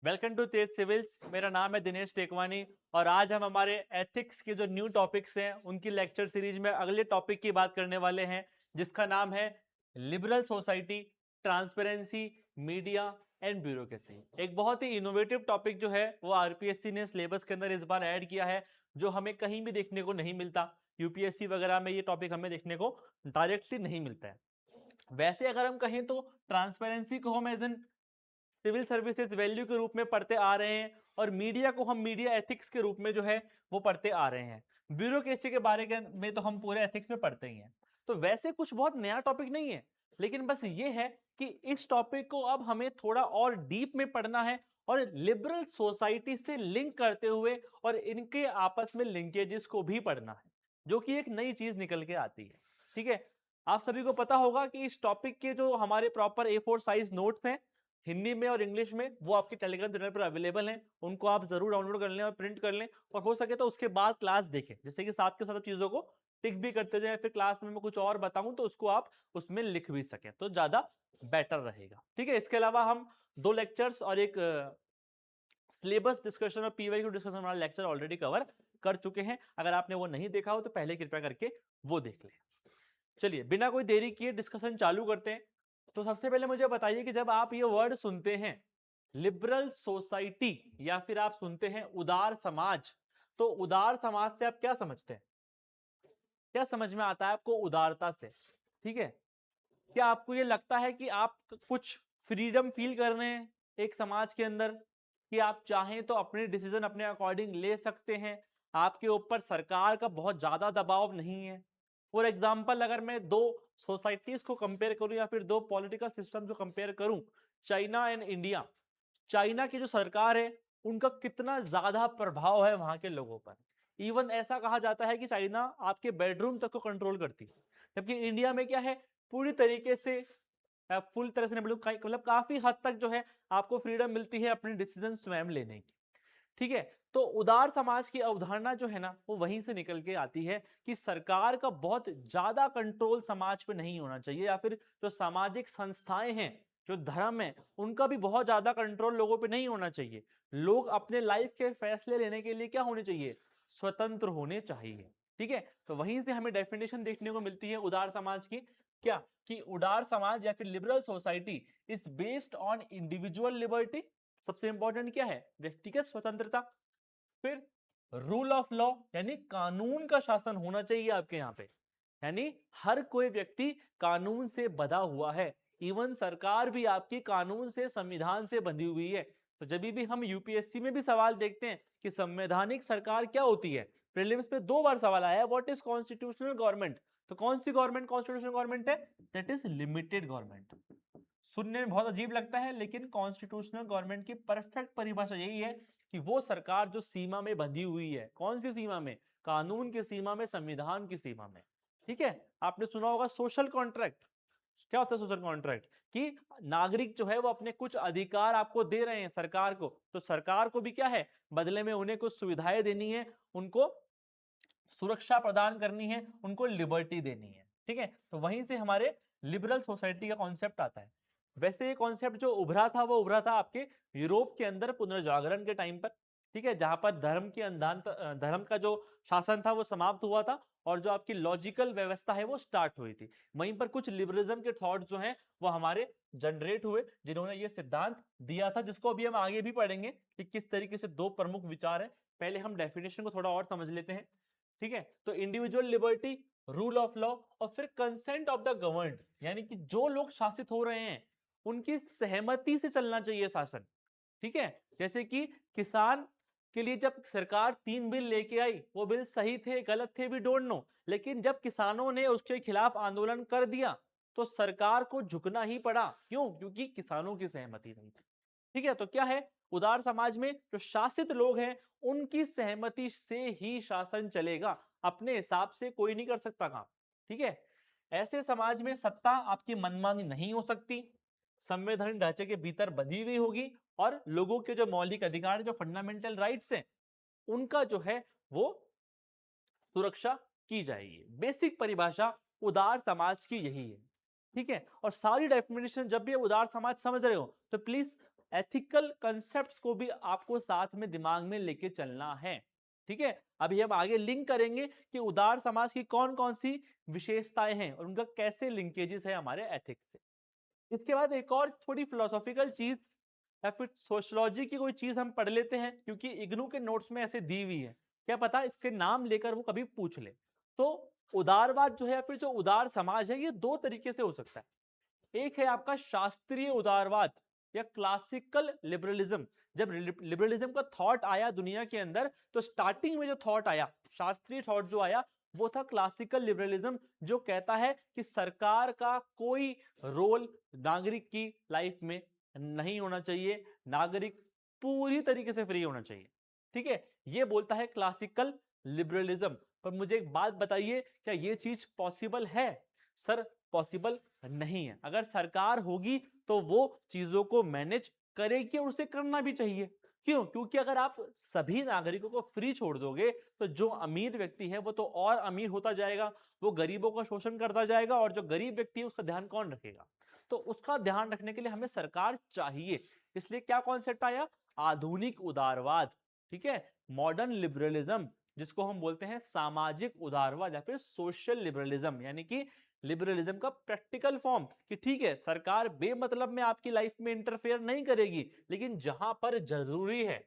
Welcome to Tej civils. मेरा नाम है दिनेश टेकवानी और आज हम हमारे एथिक्स के जो न्यू टॉपिक्स हैं उनकी लेक्चर सीरीज में अगले टॉपिक की बात करने वाले हैं, जिसका नाम है liberal society, transparency, media and bureaucracy. एक बहुत ही इनोवेटिव टॉपिक जो है वो आरपीएससी ने सिलेबस के अंदर इस बार ऐड किया है, जो हमें कहीं भी देखने को नहीं मिलता। यूपीएससी वगैरह में ये टॉपिक हमें देखने को डायरेक्टली नहीं मिलता है। वैसे अगर हम कहें तो ट्रांसपेरेंसी को हम as an civil services value के रूप में पढ़ते आ रहे हैं और मीडिया को हम मीडिया एथिक्स के रूप में जो है वो पढ़ते आ रहे हैं। ब्यूरोक्रेसी के बारे में तो हम पूरे एथिक्स में पढ़ते ही हैं। तो वैसे कुछ बहुत नया टॉपिक नहीं है, लेकिन बस ये है कि इस टॉपिक को अब हमें थोड़ा और डीप में पढ़ना है और लिबरल सोसाइटी से लिंक करते हुए और इनके आपस में लिंकेजेस को भी पढ़ना है, जो कि एक नई चीज निकल के आती है। ठीक है, आप सभी को पता होगा कि इस टॉपिक के जो हमारे प्रॉपर A4 साइज नोट्स हैं हिंदी में और इंग्लिश में, वो आपके टेलीग्राम चैनल पर अवेलेबल हैं। उनको आप जरूर डाउनलोड कर लें और प्रिंट कर लें, और हो सके तो उसके बाद क्लास देखें, जिससे कि साथ के साथ चीजों को टिक भी करते जाएं। फिर क्लास में मैं कुछ और बताऊं तो उसको आप उसमें लिख भी सकें, तो ज्यादा बेटर रहेगा। ठीक है, इसके अलावा हम 2 लेक्चर्स और एक सिलेबस डिस्कशन और पीवाईक्यू डिस्कशन वाला लेक्चर ऑलरेडी कवर कर चुके हैं। अगर आपने वो नहीं देखा हो तो पहले कृपया करके वो देख लें। चलिए बिना कोई देरी किए डिस्कशन चालू करते हैं। तो सबसे पहले मुझे बताइए कि जब आप ये वर्ड सुनते हैं लिबरल सोसाइटी या फिर आप सुनते हैं उदार समाज, तो उदार समाज से आप क्या समझते हैं? क्या समझ में आता है आपको उदारता से? ठीक है, क्या आपको ये लगता है कि आप कुछ फ्रीडम फील कर रहे हैं एक समाज के अंदर, कि आप चाहें तो अपने डिसीजन अपने अकॉर्डिंग ले सकते हैं, आपके ऊपर सरकार का बहुत ज्यादा दबाव नहीं है? फॉर एग्जाम्पल अगर मैं 2 सोसाइटीज को कंपेयर करूं या फिर 2 पॉलिटिकल सिस्टम जो कंपेयर करूं, चाइना एंड इंडिया। चाइना की जो सरकार है उनका कितना ज्यादा प्रभाव है वहां के लोगों पर। इवन ऐसा कहा जाता है कि चाइना आपके बेडरूम तक को कंट्रोल करती है, जबकि इंडिया में क्या है, पूरी तरीके से फुल तरह से मतलब काफी हद तक जो है आपको फ्रीडम मिलती है अपने डिसीजन स्वयं लेने की। ठीक है, तो उदार समाज की अवधारणा जो है ना वो वहीं से निकल के आती है कि सरकार का बहुत ज्यादा कंट्रोल समाज पे नहीं होना चाहिए, या फिर जो सामाजिक संस्थाएं हैं, जो धर्म है, उनका भी बहुत ज्यादा कंट्रोल लोगों पे नहीं होना चाहिए। लोग अपने लाइफ के फैसले लेने के लिए क्या होने चाहिए? स्वतंत्र होने चाहिए। ठीक है, तो वहीं से हमें डेफिनेशन देखने को मिलती है उदार समाज की। क्या कि उदार समाज या फिर liberal society is based on individual liberty. सबसे इंपॉर्टेंट क्या है? व्यक्तिगत स्वतंत्रता। फिर रूल ऑफ लॉ, यानी कानून का शासन होना चाहिए आपके यहाँ पे, यानी हर कोई व्यक्ति कानून से बंधा हुआ है। इवन सरकार भी आपकी कानून से, संविधान से बंधी हुई है। तो जब भी हम यूपीएससी में भी सवाल देखते हैं कि संवैधानिक सरकार क्या होती है, प्रीलिम्स में 2 बार सवाल आया है, व्हाट इज कॉन्स्टिट्यूशनल गवर्नमेंट। तो कौन सी गवर्नमेंट कॉन्स्टिट्यूशनल गवर्नमेंट है? That is limited government. सुनने में बहुत अजीब लगता है, लेकिन कॉन्स्टिट्यूशनल गवर्नमेंट की परफेक्ट परिभाषा यही है कि वो सरकार जो सीमा में बंधी हुई है। कौन सी सीमा में? कानून की सीमा में, संविधान की सीमा में। ठीक है, आपने सुना होगा सोशल कॉन्ट्रैक्ट। क्या होता है सोशल कॉन्ट्रैक्ट? कि नागरिक जो है वो अपने कुछ अधिकार आपको दे रहे हैं सरकार को, तो सरकार को भी क्या है, बदले में उन्हें कुछ सुविधाएं देनी है, उनको सुरक्षा प्रदान करनी है, उनको लिबर्टी देनी है। ठीक है, तो वहीं से हमारे लिबरल सोसाइटी का कॉन्सेप्ट आता है। वैसे ये कॉन्सेप्ट जो उभरा था वो उभरा था आपके यूरोप के अंदर पुनर्जागरण के टाइम पर। ठीक है, जहां पर धर्म का जो शासन था वो समाप्त हुआ था और जो आपकी लॉजिकल व्यवस्था है वो स्टार्ट हुई थी। वहीं पर कुछ लिबरलिज्म के थॉट्स जो हैं वो हमारे जनरेट हुए, जिन्होंने ये सिद्धांत दिया था, जिसको अभी हम आगे भी पढ़ेंगे कि किस तरीके से 2 प्रमुख विचार है। पहले हम डेफिनेशन को थोड़ा और समझ लेते हैं। ठीक है, तो individual liberty, rule of law, और फिर कंसेंट ऑफ द गवर्नड, यानी कि जो लोग शासित हो रहे हैं उनकी सहमति से चलना चाहिए शासन। ठीक है, जैसे कि किसान के लिए जब सरकार 3 बिल लेके आई, वो बिल सही थे गलत थे वी डोंट नो, लेकिन जब किसानों ने उसके खिलाफ आंदोलन कर दिया तो सरकार को झुकना ही पड़ा। क्यों? क्योंकि किसानों की सहमति नहीं थी। ठीक है, तो क्या है, उदार समाज में जो शासित लोग हैं उनकी सहमति से ही शासन चलेगा, अपने हिसाब से कोई नहीं कर सकता काम। ठीक है, ऐसे समाज में सत्ता आपकी मनमानी नहीं हो सकती, संवैधानिक ढांचे के भीतर बंधी हुई होगी, और लोगों के जो मौलिक अधिकार, जो फंडामेंटल राइट्स हैं, उनका जो है वो सुरक्षा की जाएगी। बेसिक परिभाषा उदार समाज की यही है। ठीक है, और सारी डेफिनेशन जब भी उदार समाज समझ रहे हो तो प्लीज एथिकल कंसेप्ट्स को भी आपको साथ में दिमाग में लेके चलना है। ठीक है, अभी हम आगे लिंक करेंगे कि उदार समाज की कौन कौन सी विशेषताएं हैं और उनका कैसे लिंकेजेस है हमारे एथिक्स से। इसके बाद एक और थोड़ी फिलोसॉफिकल चीज या फिर सोशियोलॉजी की कोई चीज हम पढ़ लेते हैं, क्योंकि इग्नू के नोट्स में ऐसे दी हुई है, क्या पता इसके नाम लेकर वो कभी पूछ ले। तो उदारवाद जो है या फिर जो उदार समाज है, ये दो तरीके से हो सकता है। एक है आपका शास्त्रीय उदारवाद या क्लासिकल लिबरलिज्म। जब लिबरलिज्म का थॉट आया दुनिया के अंदर, तो स्टार्टिंग में जो थॉट आया, शास्त्रीय थॉट जो आया, वो था क्लासिकल लिबरलिज्म, जो कहता है कि सरकार का कोई रोल नागरिक की लाइफ में नहीं होना चाहिए, नागरिक पूरी तरीके से फ्री होना चाहिए। ठीक है, ये बोलता है क्लासिकल लिबरलिज्म। पर मुझे एक बात बताइए, क्या ये चीज पॉसिबल है? सर, पॉसिबल नहीं है। अगर सरकार होगी तो वो चीजों को मैनेज करेगी और उसे करना भी चाहिए। क्यों? क्योंकि अगर आप सभी नागरिकों को फ्री छोड़ दोगे, तो जो अमीर व्यक्ति है वो तो और अमीर होता जाएगा, वो गरीबों का शोषण करता जाएगा, और जो गरीब व्यक्ति है उसका ध्यान कौन रखेगा? तो उसका ध्यान रखने के लिए हमें सरकार चाहिए। इसलिए क्या कॉन्सेप्ट आया? आधुनिक उदारवाद। ठीक है, मॉडर्न लिबरलिज्म, जिसको हम बोलते हैं सामाजिक उदारवाद या फिर सोशल लिबरलिज्म, यानी कि लिबरलिज्म का प्रैक्टिकल फॉर्म, कि ठीक है सरकार बेमतलब में आपकी लाइफ में इंटरफेयर नहीं करेगी, लेकिन जहां पर जरूरी है,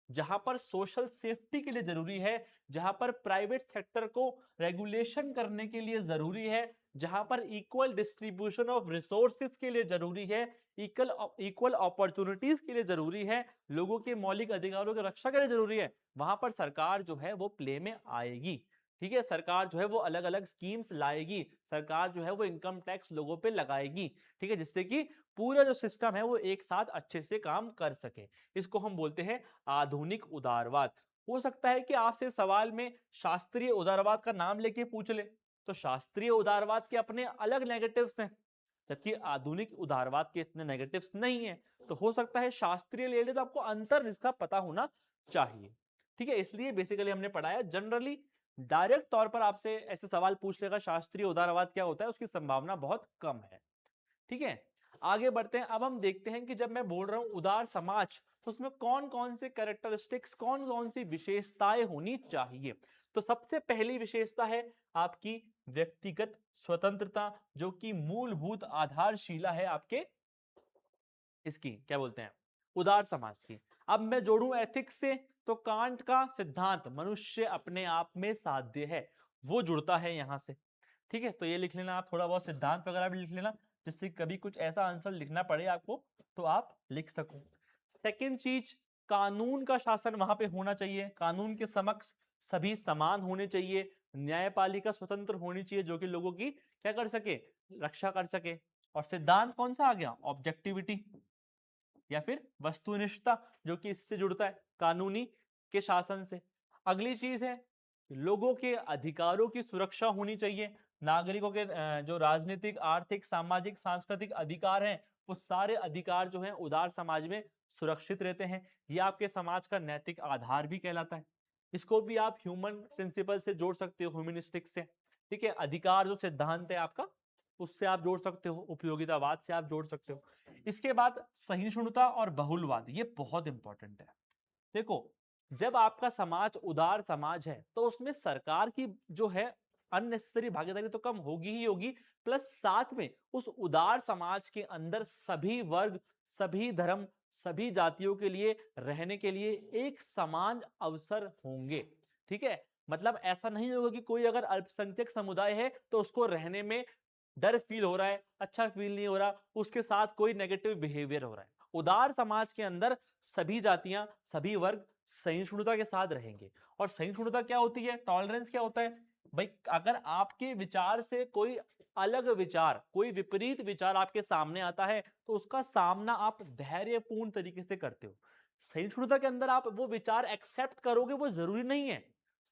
जहां पर सोशल सेफ्टी के लिए जरूरी है, जहां पर प्राइवेट सेक्टर को रेगुलेशन करने के लिए जरूरी है, जहां पर इक्वल डिस्ट्रीब्यूशन ऑफ रिसोर्सेज के लिए जरूरी है, इक्वल इक्वल अपॉर्चुनिटीज के लिए जरूरी है, लोगों के मौलिक अधिकारों की रक्षा के लिए जरूरी है, वहां पर सरकार जो है वो प्ले में आएगी। ठीक है, सरकार जो है वो अलग अलग स्कीम्स लाएगी, सरकार जो है वो इनकम टैक्स लोगों पे लगाएगी। ठीक है, जिससे कि पूरा जो सिस्टम है वो एक साथ अच्छे से काम कर सके। इसको हम बोलते हैं आधुनिक उदारवाद। हो सकता है कि आपसे सवाल में शास्त्रीय उदारवाद का नाम लेके पूछ ले, तो शास्त्रीय उदारवाद के अपने अलग नेगेटिव्स हैं, जबकि आधुनिक उदारवाद के इतने नेगेटिव्स नहीं है। तो हो सकता है शास्त्रीय ले ले, तो आपको अंतर इसका पता होना चाहिए। ठीक है, इसलिए बेसिकली हमने पढ़ाया, जनरली डायरेक्ट तौर पर आपसे ऐसे सवाल पूछ लेगा शास्त्रीय उदारवाद क्या होता है, उसकी संभावना बहुत कम है। ठीक है, आगे बढ़ते हैं। अब हम देखते हैं कि जब मैं बोल रहा हूं उदार समाज, तो उसमें कौन कौन से कैरेक्टरिस्टिक्स, कौन कौन सी विशेषताएं होनी चाहिए। तो सबसे पहली विशेषता है आपकी व्यक्तिगत स्वतंत्रता, जो कि मूलभूत आधारशिला है आपके इसकी, क्या बोलते हैं, उदार समाज की। अब मैं जोड़ूं एथिक्स से, तो कांट का सिद्धांत मनुष्य अपने आप में साध्य है, वो जुड़ता है यहां से। ठीक है, तो ये लिख लेना आप, थोड़ा बहुत सिद्धांत वगैरह भी लिख लेना, जिससे कभी कुछ ऐसा आंसर लिखना पड़े आपको तो आप लिख सको। सेकंड चीज, कानून का शासन वहां पे होना चाहिए, कानून के समक्ष सभी समान होने चाहिए, न्यायपालिका स्वतंत्र होनी चाहिए, जो कि लोगों की क्या कर सके, रक्षा कर सके। और सिद्धांत कौन सा आ गया? ऑब्जेक्टिविटी या फिर वस्तुनिष्ठता, जो कि इससे जुड़ता है कानूनी के शासन से। अगली चीज है लोगों के अधिकारों की सुरक्षा होनी चाहिए, नागरिकों के जो राजनीतिक, आर्थिक, सामाजिक, सांस्कृतिक अधिकार हैं, वो सारे अधिकार जो हैं उदार समाज में सुरक्षित रहते हैं। ये आपके समाज का नैतिक आधार भी कहलाता है। इसको भी आप ह्यूमन प्रिंसिपल से जोड़ सकते हो, ह्यूमनिस्टिक से। ठीक है, अधिकार जो सिद्धांत है आपका, उससे आप जोड़ सकते हो, उपयोगितावाद से आप जोड़ सकते हो। इसके बाद सहिष्णुता और बहुलवाद, ये बहुत इंपॉर्टेंट है। देखो, जब आपका समाज उदार समाज है, तो उसमें सरकार की जो है अननेसेसरी भागीदारी तो कम होगी ही होगी, प्लस साथ में उस उदार समाज के अंदर सभी वर्ग, सभी धर्म, सभी जातियों के लिए रहने के लिए एक समान अवसर होंगे। ठीक है, मतलब ऐसा नहीं होगा कि कोई अगर अल्पसंख्यक समुदाय है तो उसको रहने में डर फील हो रहा है, अच्छा फील नहीं हो रहा, उसके साथ कोई नेगेटिव बिहेवियर हो रहा है। उदार समाज के अंदर सभी जातियां, सभी वर्ग सहिष्णुता के साथ रहेंगे। और सहिष्णुता क्या होती है, टॉलरेंस क्या होता है? भाई, अगर आपके विचार से कोई अलग विचार, कोई विपरीत विचार आपके सामने आता है, तो उसका सामना आप धैर्यपूर्ण तरीके से करते हो। सहिष्णुता के अंदर आप वो विचार एक्सेप्ट करोगे, वो जरूरी नहीं है।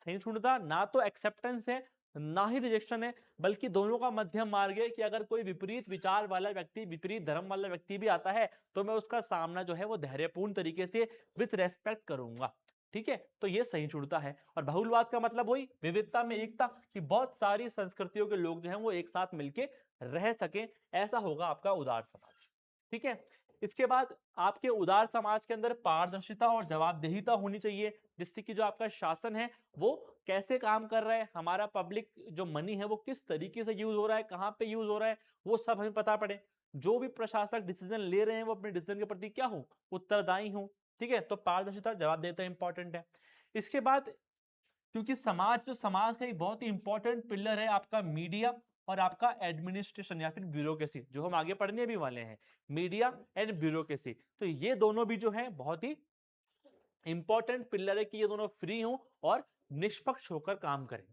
सहिष्णुता ना तो एक्सेप्टेंस है, ना ही रिजेक्शन है, बल्कि दोनों का मध्यम मार्ग है, कि अगर कोई विपरीत विचार वाला व्यक्ति, विपरीत धर्म वाला व्यक्ति भी आता है, तो मैं उसका सामना जो है वो धैर्यपूर्ण तरीके से विथ रेस्पेक्ट करूंगा। ठीक है, तो ये सहिष्णुता है। और बहुलवाद का मतलब वही विविधता में एकता, कि बहुत सारी संस्कृतियों के लोग जो हैं वो एक साथ मिलके रह सके, ऐसा होगा आपका उदार समाज। ठीक है, इसके बाद आपके उदार समाज के अंदर पारदर्शिता और जवाबदेहिता होनी चाहिए, जिससे कि जो आपका शासन है वो कैसे काम कर रहा है, हमारा पब्लिक जो मनी है वो किस तरीके से यूज हो रहा है, कहाँ पे यूज हो रहा है, वो सब हमें पता पड़े। जो भी प्रशासक डिसीजन ले रहे हैं वो अपने डिसीजन के प्रति क्या हो, उत्तरदायी हो। ठीक है, तो पारदर्शिता जवाबदेहिता इंपॉर्टेंट है। इसके बाद क्योंकि समाज का एक बहुत ही इंपॉर्टेंट पिलर है आपका मीडिया और आपका एडमिनिस्ट्रेशन या फिर ब्यूरोक्रेसी, जो हम आगे पढ़ने भी वाले हैं, मीडिया एंड ब्यूरोक्रेसी। तो ये दोनों भी जो है बहुत ही इंपॉर्टेंट पिलर है कि ये दोनों फ्री हों और निष्पक्ष होकर काम करें।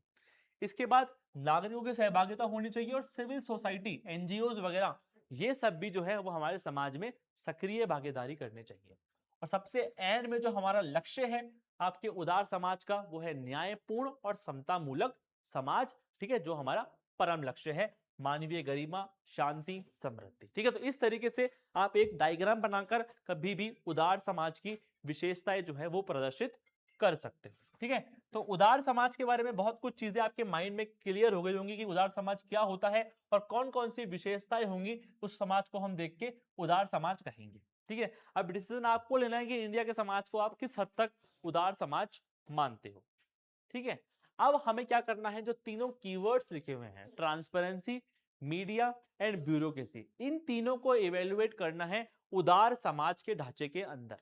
इसके बाद नागरिकों की सहभागिता होनी चाहिए और सिविल सोसाइटी, एनजीओ वगैरह, ये सब भी जो है वो हमारे समाज में सक्रिय भागीदारी करने चाहिए। और सबसे एंड में जो हमारा लक्ष्य है आपके उदार समाज का, वो है न्यायपूर्ण और समतामूलक समाज। ठीक है, जो हमारा परम लक्ष्य है, मानवीय गरिमा, शांति, समृद्धि। ठीक है, तो इस तरीके से आप एक डायग्राम बनाकर कभी भी उदार समाज की विशेषताएं जो है वो प्रदर्शित कर सकते हो। ठीक है, तो उदार समाज के बारे में बहुत कुछ चीजें आपके माइंड में क्लियर हो गई होंगी कि उदार समाज क्या होता है और कौन कौन सी विशेषताएं होंगी उस समाज को हम देख के उदार समाज कहेंगे। ठीक है, अब डिसीजन आपको लेना है कि इंडिया के समाज को आप किस हद तक उदार समाज मानते हो। ठीक है, अब हमें क्या करना है, जो तीनों कीवर्ड्स लिखे हुए हैं, ट्रांसपेरेंसी, मीडिया एंड ब्यूरोक्रेसी, इन तीनों को इवेल्युएट करना है उदार समाज के ढांचे के अंदर।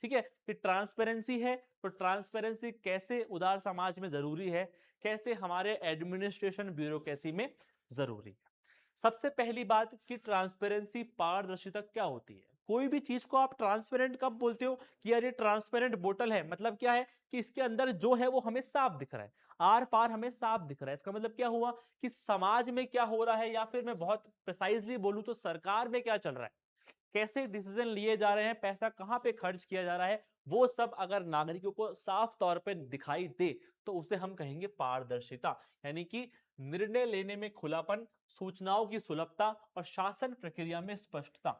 ठीक है, कि ट्रांसपेरेंसी है तो ट्रांसपेरेंसी कैसे उदार समाज में जरूरी है, कैसे हमारे एडमिनिस्ट्रेशन ब्यूरोक्रेसी में जरूरी है। सबसे पहली बात कि ट्रांसपेरेंसी, पारदर्शिता क्या होती है। कोई भी चीज को आप ट्रांसपेरेंट कब बोलते हो कि यार ये ट्रांसपेरेंट बोतल है, मतलब क्या है कि इसके अंदर जो है वो हमें साफ दिख रहा है, आर पार हमें साफ दिख रहा है। इसका मतलब क्या हुआ कि समाज में क्या हो रहा है, या फिर मैं बहुत प्रिसाइजली बोलूं तो सरकार में क्या चल रहा है, कैसे डिसीजन लिए जा रहे हैं, पैसा कहां पे खर्च किया जा रहा है, वो सब अगर नागरिकों को साफ तौर पे दिखाई दे तो उसे हम कहेंगे पारदर्शिता। यानी कि निर्णय लेने में खुलापन, सूचनाओं की सुलभता और शासन प्रक्रिया में स्पष्टता।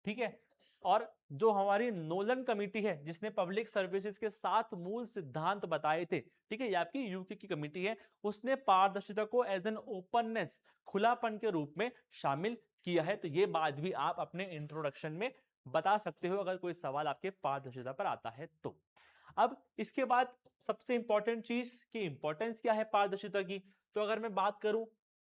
ठीक है, और जो हमारी नोलन कमेटी है जिसने पब्लिक सर्विसेज के 7 मूल सिद्धांत बताए थे, ठीक है, ये आपकी यूके की कमेटी है, उसने पारदर्शिता को एज एन ओपननेस, खुलापन के रूप में शामिल किया है। तो ये बात भी आप अपने इंट्रोडक्शन में बता सकते हो अगर कोई सवाल आपके पारदर्शिता पर आता है तो। अब इसके बाद सबसे इंपॉर्टेंट चीज की इंपॉर्टेंस क्या है पारदर्शिता की, तो अगर मैं बात करूं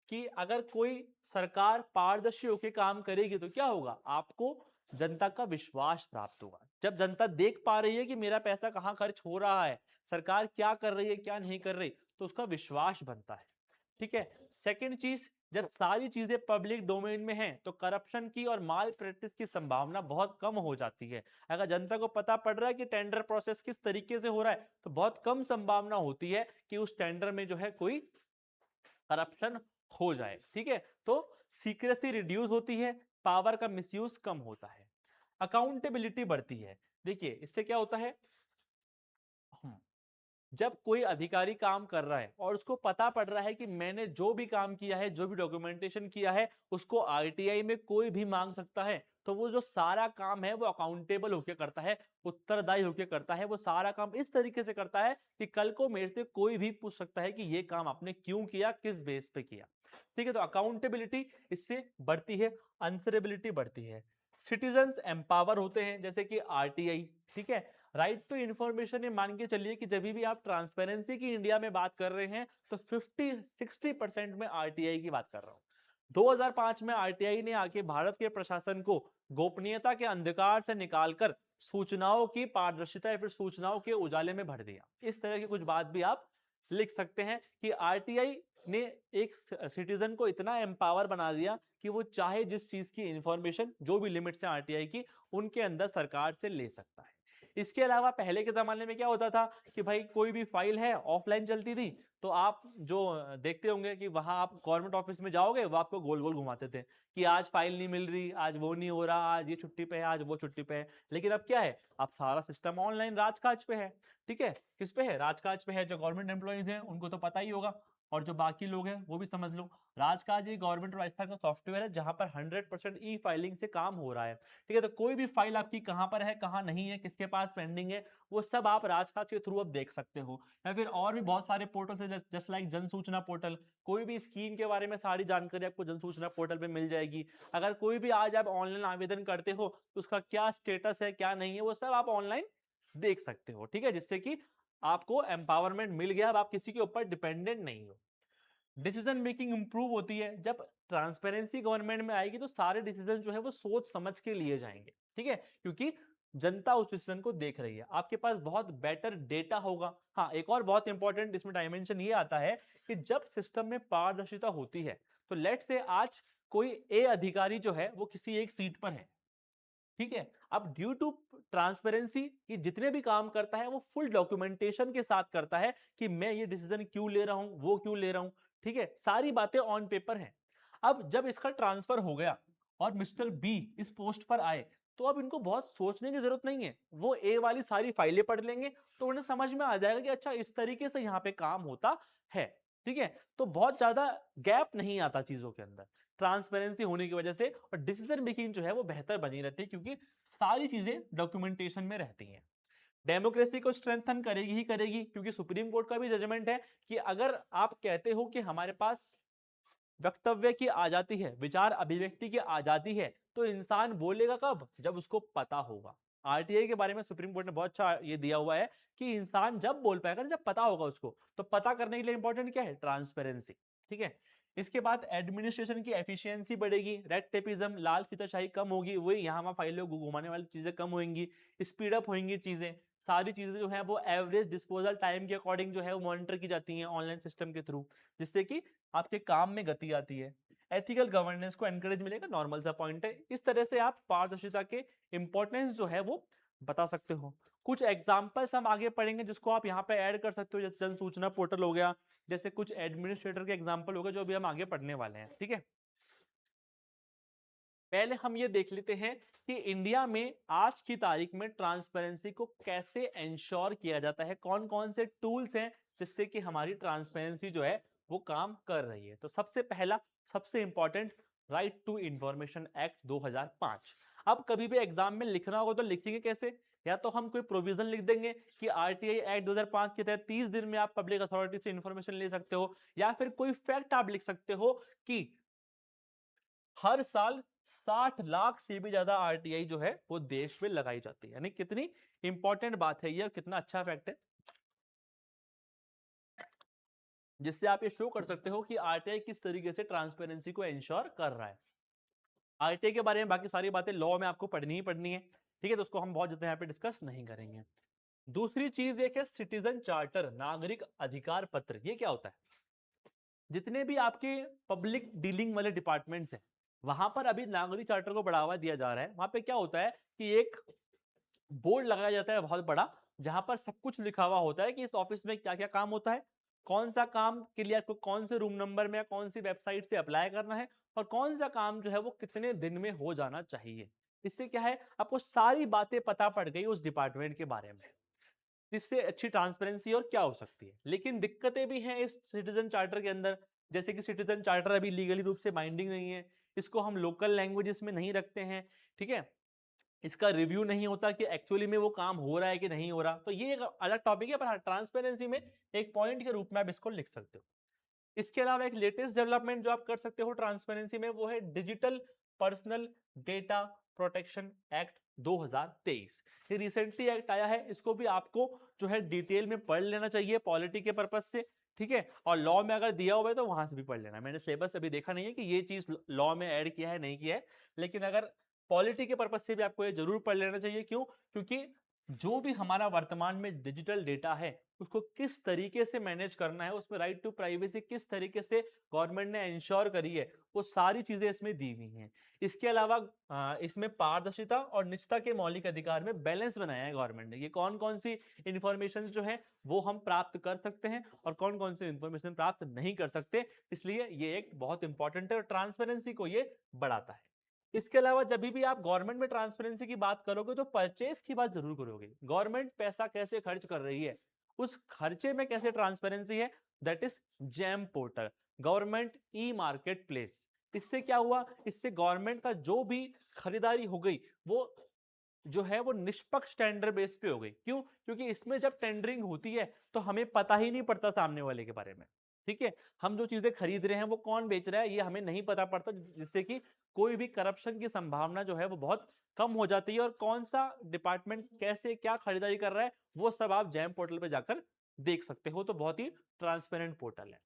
कि अगर कोई सरकार पारदर्शी होकर काम करेगी तो क्या होगा, आपको जनता का विश्वास प्राप्त होगा। जब जनता देख पा रही है कि मेरा पैसा कहां खर्च हो रहा है, सरकार क्या कर रही है क्या नहीं कर रही, तो उसका विश्वास बनता है। ठीक है, सेकंड चीज, जब सारी चीजें पब्लिक डोमेन में हैं तो करप्शन की और माल प्रैक्टिस की संभावना बहुत कम हो जाती है। अगर जनता को पता पड़ रहा है कि टेंडर प्रोसेस किस तरीके से हो रहा है तो बहुत कम संभावना होती है कि उस टेंडर में जो है कोई करप्शन हो जाए। ठीक है, तो सीक्रेसी रिड्यूस होती है, पावर का मिसयूज कम होता है, अकाउंटेबिलिटी बढ़ती है। देखिए इससे क्या होता है, जब कोई अधिकारी काम कर रहा है और उसको पता पड़ रहा है कि मैंने जो भी काम किया है, जो भी डॉक्यूमेंटेशन किया है, उसको आरटीआई में कोई भी मांग सकता है, तो वो जो सारा काम है वो अकाउंटेबल होकर करता है, उत्तरदायी होकर करता है। वो सारा काम इस तरीके से करता है कि कल को मेरे से कोई भी पूछ सकता है कि ये काम आपने क्यों किया, किस बेस पे किया। ठीक है, तो अकाउंटेबिलिटी इससे बढ़ती है, आंसरेबिलिटी बढ़ती है, सिटीजन्स एम्पावर होते हैं जैसे कि आरटीआई। ठीक है, राइट टू इंफॉर्मेशन, ये मान के चलिए कि जब भी आप ट्रांसपेरेंसी की इंडिया में बात कर रहे हैं तो 50-60% में आरटीआई की बात कर रहा हूं। 2005 में आरटीआई ने आके भारत के प्रशासन को गोपनीयता के अंधकार से निकालकर सूचनाओं की पारदर्शिता या फिर सूचनाओं के उजाले में भर दिया। इस तरह की कुछ बात भी आप लिख सकते हैं कि आरटीआई ने एक सिटीजन को इतना एम्पावर बना दिया कि वो चाहे जिस चीज की इंफॉर्मेशन, जो भी लिमिट्स हैं आरटीआई की, उनके अंदर सरकार से ले सकता है। इसके अलावा पहले के जमाने में क्या होता था कि भाई कोई भी फाइल है ऑफलाइन चलती थी, तो आप जो देखते होंगे कि वहां आप गवर्नमेंट ऑफिस में जाओगे, वो आपको गोल गोल घुमाते थे कि आज फाइल नहीं मिल रही, आज वो नहीं हो रहा, आज ये छुट्टी पे है, आज वो छुट्टी पे है। लेकिन अब क्या है, अब सारा सिस्टम ऑनलाइन राजकाज पे है। ठीक है, किस पे है, राजकाज पे है। जो गवर्नमेंट एम्प्लॉइज हैं उनको तो पता ही होगा, और जो बाकी लोग हैं वो भी समझ लो। राजकाज ये गवर्नमेंट राजस्थान का सॉफ्टवेयर है जहां पर 100% ई फाइलिंग से काम हो रहा है। ठीक है, तो कोई भी फाइल आपकी कहां पर है, कहां नहीं है, किसके पास पेंडिंग है, वो सब आप राजकाज के थ्रू अब देख सकते हो। या फिर और भी बहुत सारे पोर्टल है, जस्ट लाइक जन सूचना पोर्टल। कोई भी स्कीम के बारे में सारी जानकारी आपको जन सूचना पोर्टल पे मिल जाएगी। अगर कोई भी आज आप ऑनलाइन आवेदन करते हो तो उसका क्या स्टेटस है, क्या नहीं है, वो सब आप ऑनलाइन देख सकते हो। ठीक है, जिससे कि आपको एम्पावरमेंट मिल गया, अब आप किसी के ऊपर डिपेंडेंट नहीं हो। डिसीजन मेकिंग इंप्रूव होती है जब ट्रांसपेरेंसी गवर्नमेंट में आएगी, तो सारे डिसीजन जो है वो सोच समझ के लिए जाएंगे। ठीक है, क्योंकि जनता उस डिसीजन को देख रही है, आपके पास बहुत बेटर डेटा होगा। हाँ, एक और बहुत इंपॉर्टेंट इसमें डायमेंशन ये आता है कि जब सिस्टम में पारदर्शिता होती है, तो लेट से आज कोई ए अधिकारी जो है वो किसी एक सीट पर है। ठीक है, अब ड्यू टू ट्रांसपेरेंसी कि जितने भी काम करता है वो फुल डॉक्यूमेंटेशन के साथ करता है कि मैं ये डिसीजन क्यों ले रहा हूं, वो क्यों ले रहा हूं। ठीक है, सारी बातें ऑन पेपर हैं। अब जब इसका ट्रांसफर हो गया और मिस्टर बी इस पोस्ट पर आए, तो अब इनको बहुत सोचने की जरूरत नहीं है, वो ए वाली सारी फाइलें पढ़ लेंगे तो उन्हें समझ में आ जाएगा कि अच्छा इस तरीके से यहाँ पे काम होता है। ठीक है, तो बहुत ज्यादा गैप नहीं आता चीजों के अंदर ट्रांसपेरेंसी होने की वजह से, और डिसीजन मेकिंग जो है वो बेहतर बनी रहती है क्योंकि सारी चीजें डॉक्यूमेंटेशन में रहती हैं। डेमोक्रेसी को स्ट्रेंथन करेगी ही करेगी, क्योंकि सुप्रीम कोर्ट का भी जजमेंट है कि अगर आप कहते हो कि हमारे पास वक्तव्य की आजादी है, विचार अभिव्यक्ति की आजादी है, तो इंसान बोलेगा कब, जब उसको पता होगा। आरटीआई के बारे में सुप्रीम कोर्ट ने बहुत अच्छा ये दिया हुआ है कि इंसान जब बोल पाएगा जब पता होगा उसको। तो पता करने के लिए इंपॉर्टेंट क्या है, ट्रांसपेरेंसी। ठीक है, इसके बाद एडमिनिस्ट्रेशन की एफिशिएंसी बढ़ेगी, रेड टेपिज्म, लाल फीताशाही कम होगी, वही यहाँ वहाँ फाइलों को घुमाने वाली चीजें कम होंगी, स्पीड अप होंगी चीजें। सारी चीजें जो है वो एवरेज डिस्पोजल टाइम के अकॉर्डिंग जो है वो मॉनिटर की जाती हैं ऑनलाइन सिस्टम के थ्रू, जिससे कि आपके काम में गति आती है। एथिकल गवर्नेंस को एनकरेज मिलेगा, नॉर्मल सा पॉइंट है। इस तरह से आप पारदर्शिता के इंपॉर्टेंस जो है वो बता सकते हो। कुछ एग्जांपल्स हम आगे पढ़ेंगे जिसको आप यहाँ पे ऐड कर सकते हो, जैसे जन सूचना पोर्टल हो गया, जैसे कुछ एडमिनिस्ट्रेटर के एग्जांपल हो गए, जो भी हम आगे पढ़ने वाले हैं। ठीक है, पहले हम ये देख लेते हैं कि इंडिया में आज की तारीख में ट्रांसपेरेंसी को कैसे इंश्योर किया जाता है, कौन कौन से टूल्स हैं जिससे कि हमारी ट्रांसपेरेंसी जो है वो काम कर रही है। तो सबसे पहला, सबसे important, right to information act 2005। अब कभी भी एग्जाम में लिखना होगा तो लिखेंगे कैसे, या तो हम कोई प्रोविजन लिख देंगे कि आरटीआई एक्ट 2005 के तहत 30 दिन में आप पब्लिक अथॉरिटी से इंफॉर्मेशन ले सकते हो, या फिर कोई फैक्ट आप लिख सकते हो कि हर साल 60 लाख से भी ज्यादा आरटीआई जो है वो देश में लगाई जाती है। यानी कितनी इंपॉर्टेंट बात है ये और कितना अच्छा फैक्ट है, जिससे आप ये शो कर सकते हो कि आरटीआई किस तरीके से ट्रांसपेरेंसी को इंश्योर कर रहा है। आरटीआई के बारे में बाकी सारी बातें लॉ में आपको पढ़नी ही पढ़नी है। ठीक है, तो उसको हम बहुत ज्यादा यहाँ पे डिस्कस नहीं करेंगे। दूसरी चीज एक है सिटीजन चार्टर, नागरिक अधिकार पत्र। ये क्या होता है, जितने भी आपके पब्लिक डीलिंग वाले डिपार्टमेंट्स हैं वहां पर अभी नागरिक चार्टर को बढ़ावा दिया जा रहा है। वहां पे क्या होता है कि एक बोर्ड लगाया जाता है बहुत बड़ा, जहां पर सब कुछ लिखा हुआ होता है कि इस ऑफिस में क्या क्या काम होता है, कौन सा काम के लिए आपको कौन से रूम नंबर में या कौन सी वेबसाइट से अप्लाई करना है, और कौन सा काम जो है वो कितने दिन में हो जाना चाहिए। इससे क्या है, आपको सारी बातें पता पड़ गई उस डिपार्टमेंट के बारे में, जिससे अच्छी ट्रांसपेरेंसी और क्या हो सकती है। लेकिन दिक्कतें भी हैं इस सिटीजन चार्टर के अंदर, जैसे कि सिटीजन चार्टर अभी लीगली रूप से बाइंडिंग नहीं है, इसको हम लोकल लैंग्वेजेस में नहीं रखते हैं। ठीक है, इसका रिव्यू नहीं होता कि एक्चुअली में वो काम हो रहा है कि नहीं हो रहा। तो ये एक अलग टॉपिक है, पर ट्रांसपेरेंसी में एक पॉइंट के रूप में आप इसको लिख सकते हो। इसके अलावा एक लेटेस्ट डेवलपमेंट जो आप कर सकते हो ट्रांसपेरेंसी में, वो है digital personal data protection act 2023। ये रिसेंटली एक्ट आया है, इसको भी आपको जो है डिटेल में पढ़ लेना चाहिए पॉलिटी के पर्पज से। ठीक है, और लॉ में अगर दिया हुआ है तो वहां से भी पढ़ लेना। मैंने सिलेबस अभी देखा नहीं है कि ये चीज लॉ में ऐड किया है नहीं किया है, लेकिन अगर पॉलिटी के पर्पज से भी आपको ये जरूर पढ़ लेना चाहिए। क्यों, क्योंकि जो भी हमारा वर्तमान में डिजिटल डेटा है उसको किस तरीके से मैनेज करना है, उसमें राइट टू प्राइवेसी किस तरीके से गवर्नमेंट ने इंश्योर करी है, वो सारी चीजें इसमें दी हुई हैं। इसके अलावा इसमें पारदर्शिता और निजता के मौलिक अधिकार में बैलेंस बनाया है गवर्नमेंट ने, ये कौन कौन सी इंफॉर्मेशन जो है वो हम प्राप्त कर सकते हैं और कौन कौन सी इंफॉर्मेशन प्राप्त नहीं कर सकते। इसलिए ये एक बहुत इंपॉर्टेंट है और ट्रांसपेरेंसी को ये बढ़ाता है। इसके अलावा जब भी आप गवर्नमेंट में ट्रांसपेरेंसी की बात करोगे तो परचेस की बात जरूर करोगे। गवर्नमेंट पैसा कैसे खर्च कर रही है, उस खर्चे में कैसे ट्रांसपेरेंसी है, that is GeM portal, government e market place. इससे क्या हुआ, इससे गवर्नमेंट का जो भी खरीदारी हो गई वो जो है वो निष्पक्ष टेंडर बेस पे हो गई। क्यों? क्योंकि इसमें जब टेंडरिंग होती है तो हमें पता ही नहीं पड़ता सामने वाले के बारे में, ठीक है। हम जो चीजें खरीद रहे हैं वो कौन बेच रहा है ये हमें नहीं पता पड़ता, जिससे कि कोई भी करप्शन की संभावना जो है वो बहुत कम हो जाती है। और कौन सा डिपार्टमेंट कैसे क्या खरीदारी कर रहा है वो सब आप जैम पोर्टल पे जाकर देख सकते हो। तो बहुत ही ट्रांसपेरेंट पोर्टल है।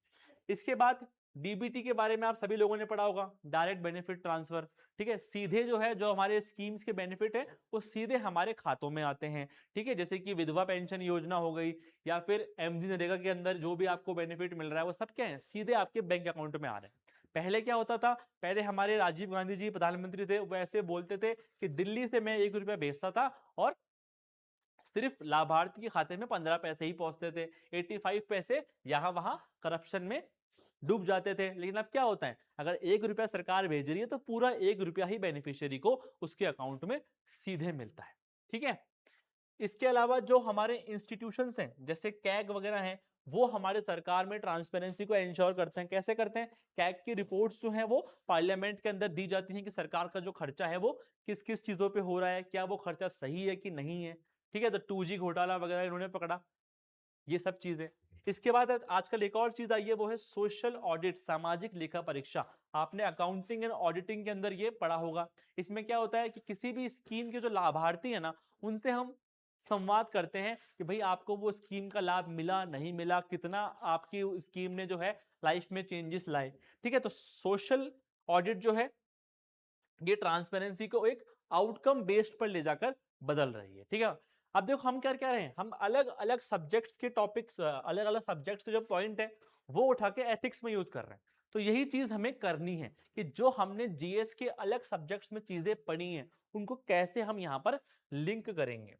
इसके बाद डीबीटी के बारे में आप सभी लोगों ने पढ़ा होगा, डायरेक्ट बेनिफिट ट्रांसफर, ठीक है। सीधे जो है जो हमारे स्कीम्स के बेनिफिट है वो सीधे हमारे खातों में आते हैं, ठीक है। जैसे कि विधवा पेंशन योजना हो गई या फिर एमजी नरेगा के अंदर जो भी आपको बेनिफिट मिल रहा है वो सब क्या है, सीधे आपके बैंक अकाउंट में आ रहे हैं। पहले क्या होता था, पहले हमारे राजीव गांधी जी प्रधानमंत्री थे, वो ऐसे बोलते थे कि दिल्ली से मैं 1 रुपया भेजता था और सिर्फ लाभार्थी के खाते में 15 पैसे ही पहुंचते थे, 85 पैसे यहां वहां करप्शन में डूब जाते थे। लेकिन अब क्या होता है, अगर 1 रुपया सरकार भेज रही है तो पूरा 1 रुपया ही बेनिफिशियरी को उसके अकाउंट में सीधे मिलता है, ठीक है। इसके अलावा जो हमारे इंस्टीट्यूशंस हैं जैसे कैग वगैरह हैं, वो हमारे सरकार में ट्रांसपेरेंसी को इंश्योर करते हैं। कैसे करते हैं, कैग की रिपोर्ट्स जो हैं वो पार्लियामेंट के अंदर दी जाती हैं कि सरकार का जो खर्चा है वो किस किस चीजों पे हो रहा है, क्या वो खर्चा सही है कि नहीं है, ठीक है। तो 2G घोटाला वगैरह इन्होंने पकड़ा, ये सब चीजें। इसके बाद आजकल एक और चीज आई है वो है सोशल ऑडिट, सामाजिक लेखा परीक्षा। आपने अकाउंटिंग एंड ऑडिटिंग के अंदर ये पढ़ा होगा। इसमें क्या होता है कि किसी भी स्कीम के जो लाभार्थी है ना, उनसे हम संवाद करते हैं कि भाई आपको वो स्कीम का लाभ मिला नहीं मिला, कितना आपकी स्कीम ने जो है लाइफ में चेंजेस लाए, ठीक है। तो सोशल ऑडिट जो है ये ट्रांसपेरेंसी को एक आउटकम बेस्ड पर ले जाकर बदल रही है, ठीक है। अब देखो हम क्या क्या रहे हैं, हम अलग अलग सब्जेक्ट्स के टॉपिक्स, अलग अलग सब्जेक्ट्स के जो पॉइंट है वो उठा के एथिक्स में यूज कर रहे हैं। तो यही चीज हमें करनी है कि जो हमने जीएस के अलग सब्जेक्ट्स में चीजें पढ़ी हैं उनको कैसे हम यहाँ पर लिंक करेंगे।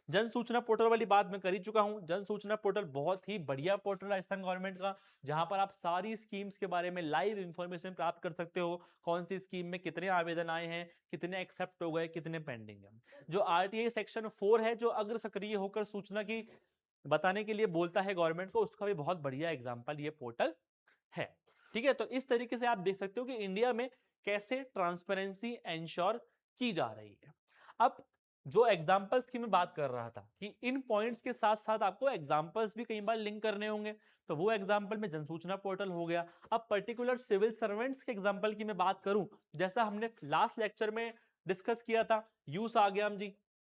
जन सूचना पोर्टल वाली बात मैं कर ही चुका हूं। जन सूचना पोर्टल बहुत ही बढ़िया पोर्टल है राजस्थान गवर्नमेंट का, जहां पर आप सारी स्कीम्स के बारे में लाइव इंफॉर्मेशन प्राप्त कर सकते हो। कौन सी स्कीम में कितने आवेदन आए हैं, कितने एक्सेप्ट हो गए, कितने पेंडिंग है। जो आरटीआई सेक्शन 4 है, जो अग्र सक्रिय होकर सूचना की बताने के लिए बोलता है गवर्नमेंट को, उसका भी बहुत बढ़िया एग्जाम्पल ये पोर्टल है, ठीक है। तो इस तरीके से आप देख सकते हो कि इंडिया में कैसे ट्रांसपेरेंसी एंश्योर की जा रही है। अब जो एग्जांपल्स की मैं बात कर रहा था कि इन पॉइंट्स के साथ साथ आपको एग्जांपल्स भी कई बार लिंक करने होंगे, तो वो एग्जांपल में जनसूचना पोर्टल हो गया। अब पर्टिकुलर सिविल सर्वेंट्स के एग्जांपल की मैं बात करूं, जैसा हमने लास्ट लेक्चर में डिस्कस किया था, यूस आग्याम जी,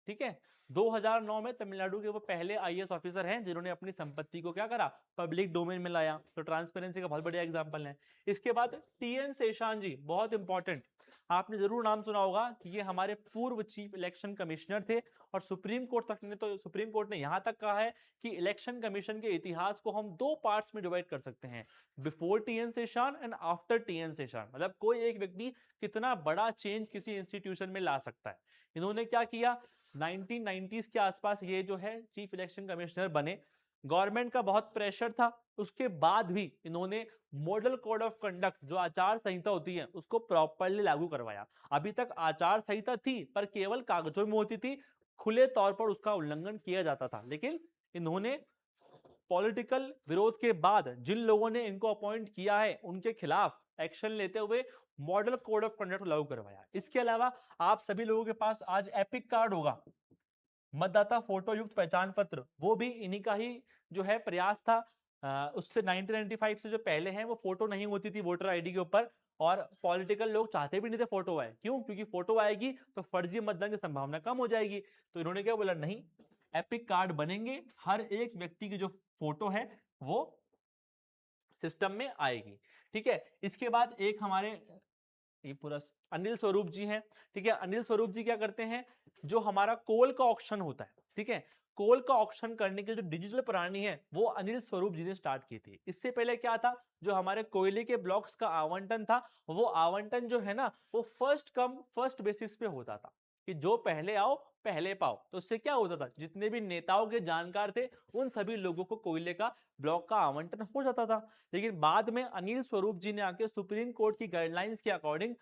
ठीक है। 2009 में तमिलनाडु के वो पहले आईएएस ऑफिसर हैं जिन्होंने अपनी संपत्ति को क्या करा, पब्लिक डोमेन में लाया। तो ट्रांसपेरेंसी का बहुत बढ़िया एग्जांपल है। इसके बाद टीएन शेषान जी, बहुत इंपॉर्टेंट, आपने जरूर नाम सुना होगा कि ये हमारे पूर्व चीफ इलेक्शन कमिश्नर थे। और सुप्रीम कोर्ट ने यहां तक कहा है कि इलेक्शन कमीशन के इतिहास को हम 2 पार्ट्स में डिवाइड कर सकते हैं, before T N Seshan and after T N Seshan. मतलब कोई एक व्यक्ति कितना बड़ा चेंज किसी इंस्टीट्यूशन में ला सकता है। इन्होंने क्या किया, 1990s के आसपास ये जो है चीफ इलेक्शन कमिश्नर बने। गवर्नमेंट का बहुत प्रेशर था, उसके बाद भी इन्होंने मॉडल कोड ऑफ कंडक्ट जो आचार संहिता होती है उसको प्रॉपर्ली लागू करवाया। अभी तक आचार संहिता थी पर केवल कागजों में होती थी, खुले तौर पर उसका उल्लंघन किया जाता था। लेकिन इन्होंने पॉलिटिकल विरोध के बाद जिन लोगों ने इनको अपॉइंट किया है उनके खिलाफ एक्शन लेते हुए मॉडल कोड ऑफ कंडक्ट लागू करवाया। इसके अलावा आप सभी लोगों के पास आज एपिक कार्ड होगा, मतदाता फोटो युक्त पहचान पत्र, वो भी इन्हीं का ही जो है प्रयास था। उससे 1995 से जो पहले हैं वो फोटो नहीं होती थी वोटर आईडी के ऊपर, और पॉलिटिकल लोग चाहते भी नहीं थे फोटो आए। क्यों? क्योंकि फोटो आएगी तो फर्जी मतदान की संभावना कम हो जाएगी। तो इन्होंने क्या बोला, नहीं, एपिक कार्ड बनेंगे, हर एक व्यक्ति की जो फोटो है वो सिस्टम में आएगी, ठीक है। इसके बाद एक हमारे ये पूरा अनिल स्वरूप जी हैं, ठीक है। अनिल स्वरूप जी क्या करते हैं, जो हमारा कोल का ऑक्शन होता है, ठीक है, कोल का ऑक्शन करने की जो डिजिटल प्रणाली है वो अनिल स्वरूप जी ने स्टार्ट की थी। इससे पहले क्या था, जो हमारे कोयले के ब्लॉक्स का आवंटन था, वो आवंटन जो है ना वो फर्स्ट कम फर्स्ट बेसिस पे होता था कि जो पहले आओ पहले पाओ। तो उससे क्या होता था, जितने भी नेताओं के जानकार थे उन सभी लोगों को कोयले का ब्लॉक का आवंटन हो जाता था। लेकिन बाद में अनिल स्वरूप जी ने आके सुप्रीम कोर्ट की गाइडलाइंस के अकॉर्डिंग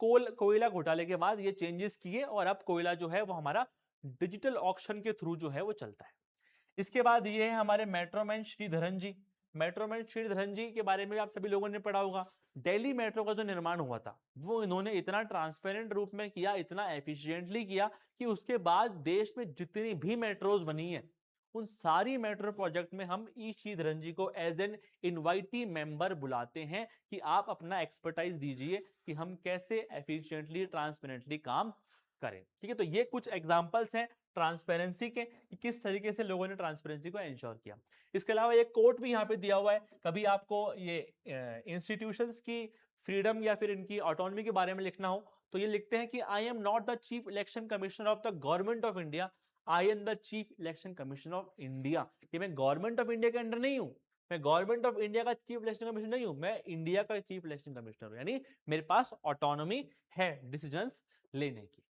कोयला घोटाले के बाद ये चेंजेस किए और अब कोयला जो है वो हमारा डिजिटल ऑक्शन के थ्रू जो है वो चलता है। इसके बाद ये है हमारे मेट्रोमैन श्रीधरन जी। मेट्रोमैन श्रीधरन जी के बारे में आप सभी लोगों ने पढ़ा होगा। दिल्ली मेट्रो का जो निर्माण हुआ था वो इन्होंने इतना ट्रांसपेरेंट रूप में किया, इतना एफिशिएंटली किया कि उसके बाद देश में जितनी भी मेट्रोज बनी है उन सारी मेट्रो प्रोजेक्ट में हम ई श्रीधरन जी को एज एन इनवाइटी मेंबर बुलाते हैं कि आप अपना एक्सपर्टाइज दीजिए कि हम कैसे एफिशिएंटली ट्रांसपेरेंटली काम करें। ठीक है, तो ये कुछ एग्जांपल्स हैं ट्रांसपेरेंसी के कि किस तरीके से लोगों ने ट्रांसपेरेंसी को इंश्योर किया। इसके अलावा एक कोट भी यहाँ पे दिया हुआ है, कभी आपको ये इंस्टीट्यूशंस की फ्रीडम या फिर इनकी ऑटोनॉमी के बारे में लिखना हो तो ये लिखते हैं कि I am not the chief election commissioner of the government of India, I am the chief election commissioner of India. कि मैं गवर्नमेंट ऑफ इंडिया के अंडर नहीं हूं, मैं गवर्नमेंट ऑफ इंडिया का चीफ इलेक्शन कमिश्नर नहीं हूं, मैं इंडिया का चीफ इलेक्शन कमिश्नर हूं, यानी मेरे पास ऑटोनॉमी है डिसीजंस लेने की।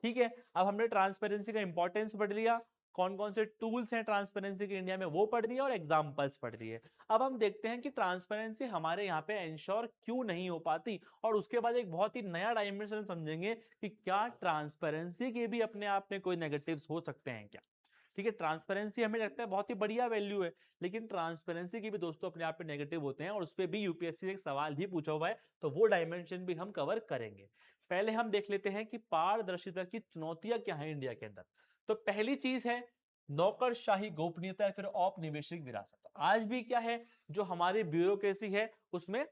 ठीक है, अब हमने ट्रांसपेरेंसी का इंपॉर्टेंस पढ़ लिया, कौन कौन से टूल्स हैं ट्रांसपेरेंसी के इंडिया में वो पढ़ लिया और एग्जांपल्स पढ़ लिए। अब हम देखते हैं कि ट्रांसपेरेंसी हमारे यहाँ पे इंश्योर क्यों नहीं हो पाती, और उसके बाद एक बहुत ही नया डायमेंशन समझेंगे कि क्या ट्रांसपेरेंसी के भी अपने आप में कोई नेगेटिव्स हो सकते हैं क्या। ठीक है, ट्रांसपेरेंसी हमें लगता है बहुत ही बढ़िया वैल्यू है, लेकिन ट्रांसपेरेंसी के भी दोस्तों अपने आप में नेगेटिव होते हैं और उस पर भी यूपीएससी से एक सवाल भी पूछा हुआ है, तो वो डायमेंशन भी हम कवर करेंगे। पहले हम देख लेते हैं कि पारदर्शिता की चुनौतियां क्या है इंडिया के अंदर। तो पहली चीज है नौकरशाही, गोपनीयता या फिर औपनिवेशिक विरासत। आज भी क्या है, जो हमारी ब्यूरोक्रेसी है उसमें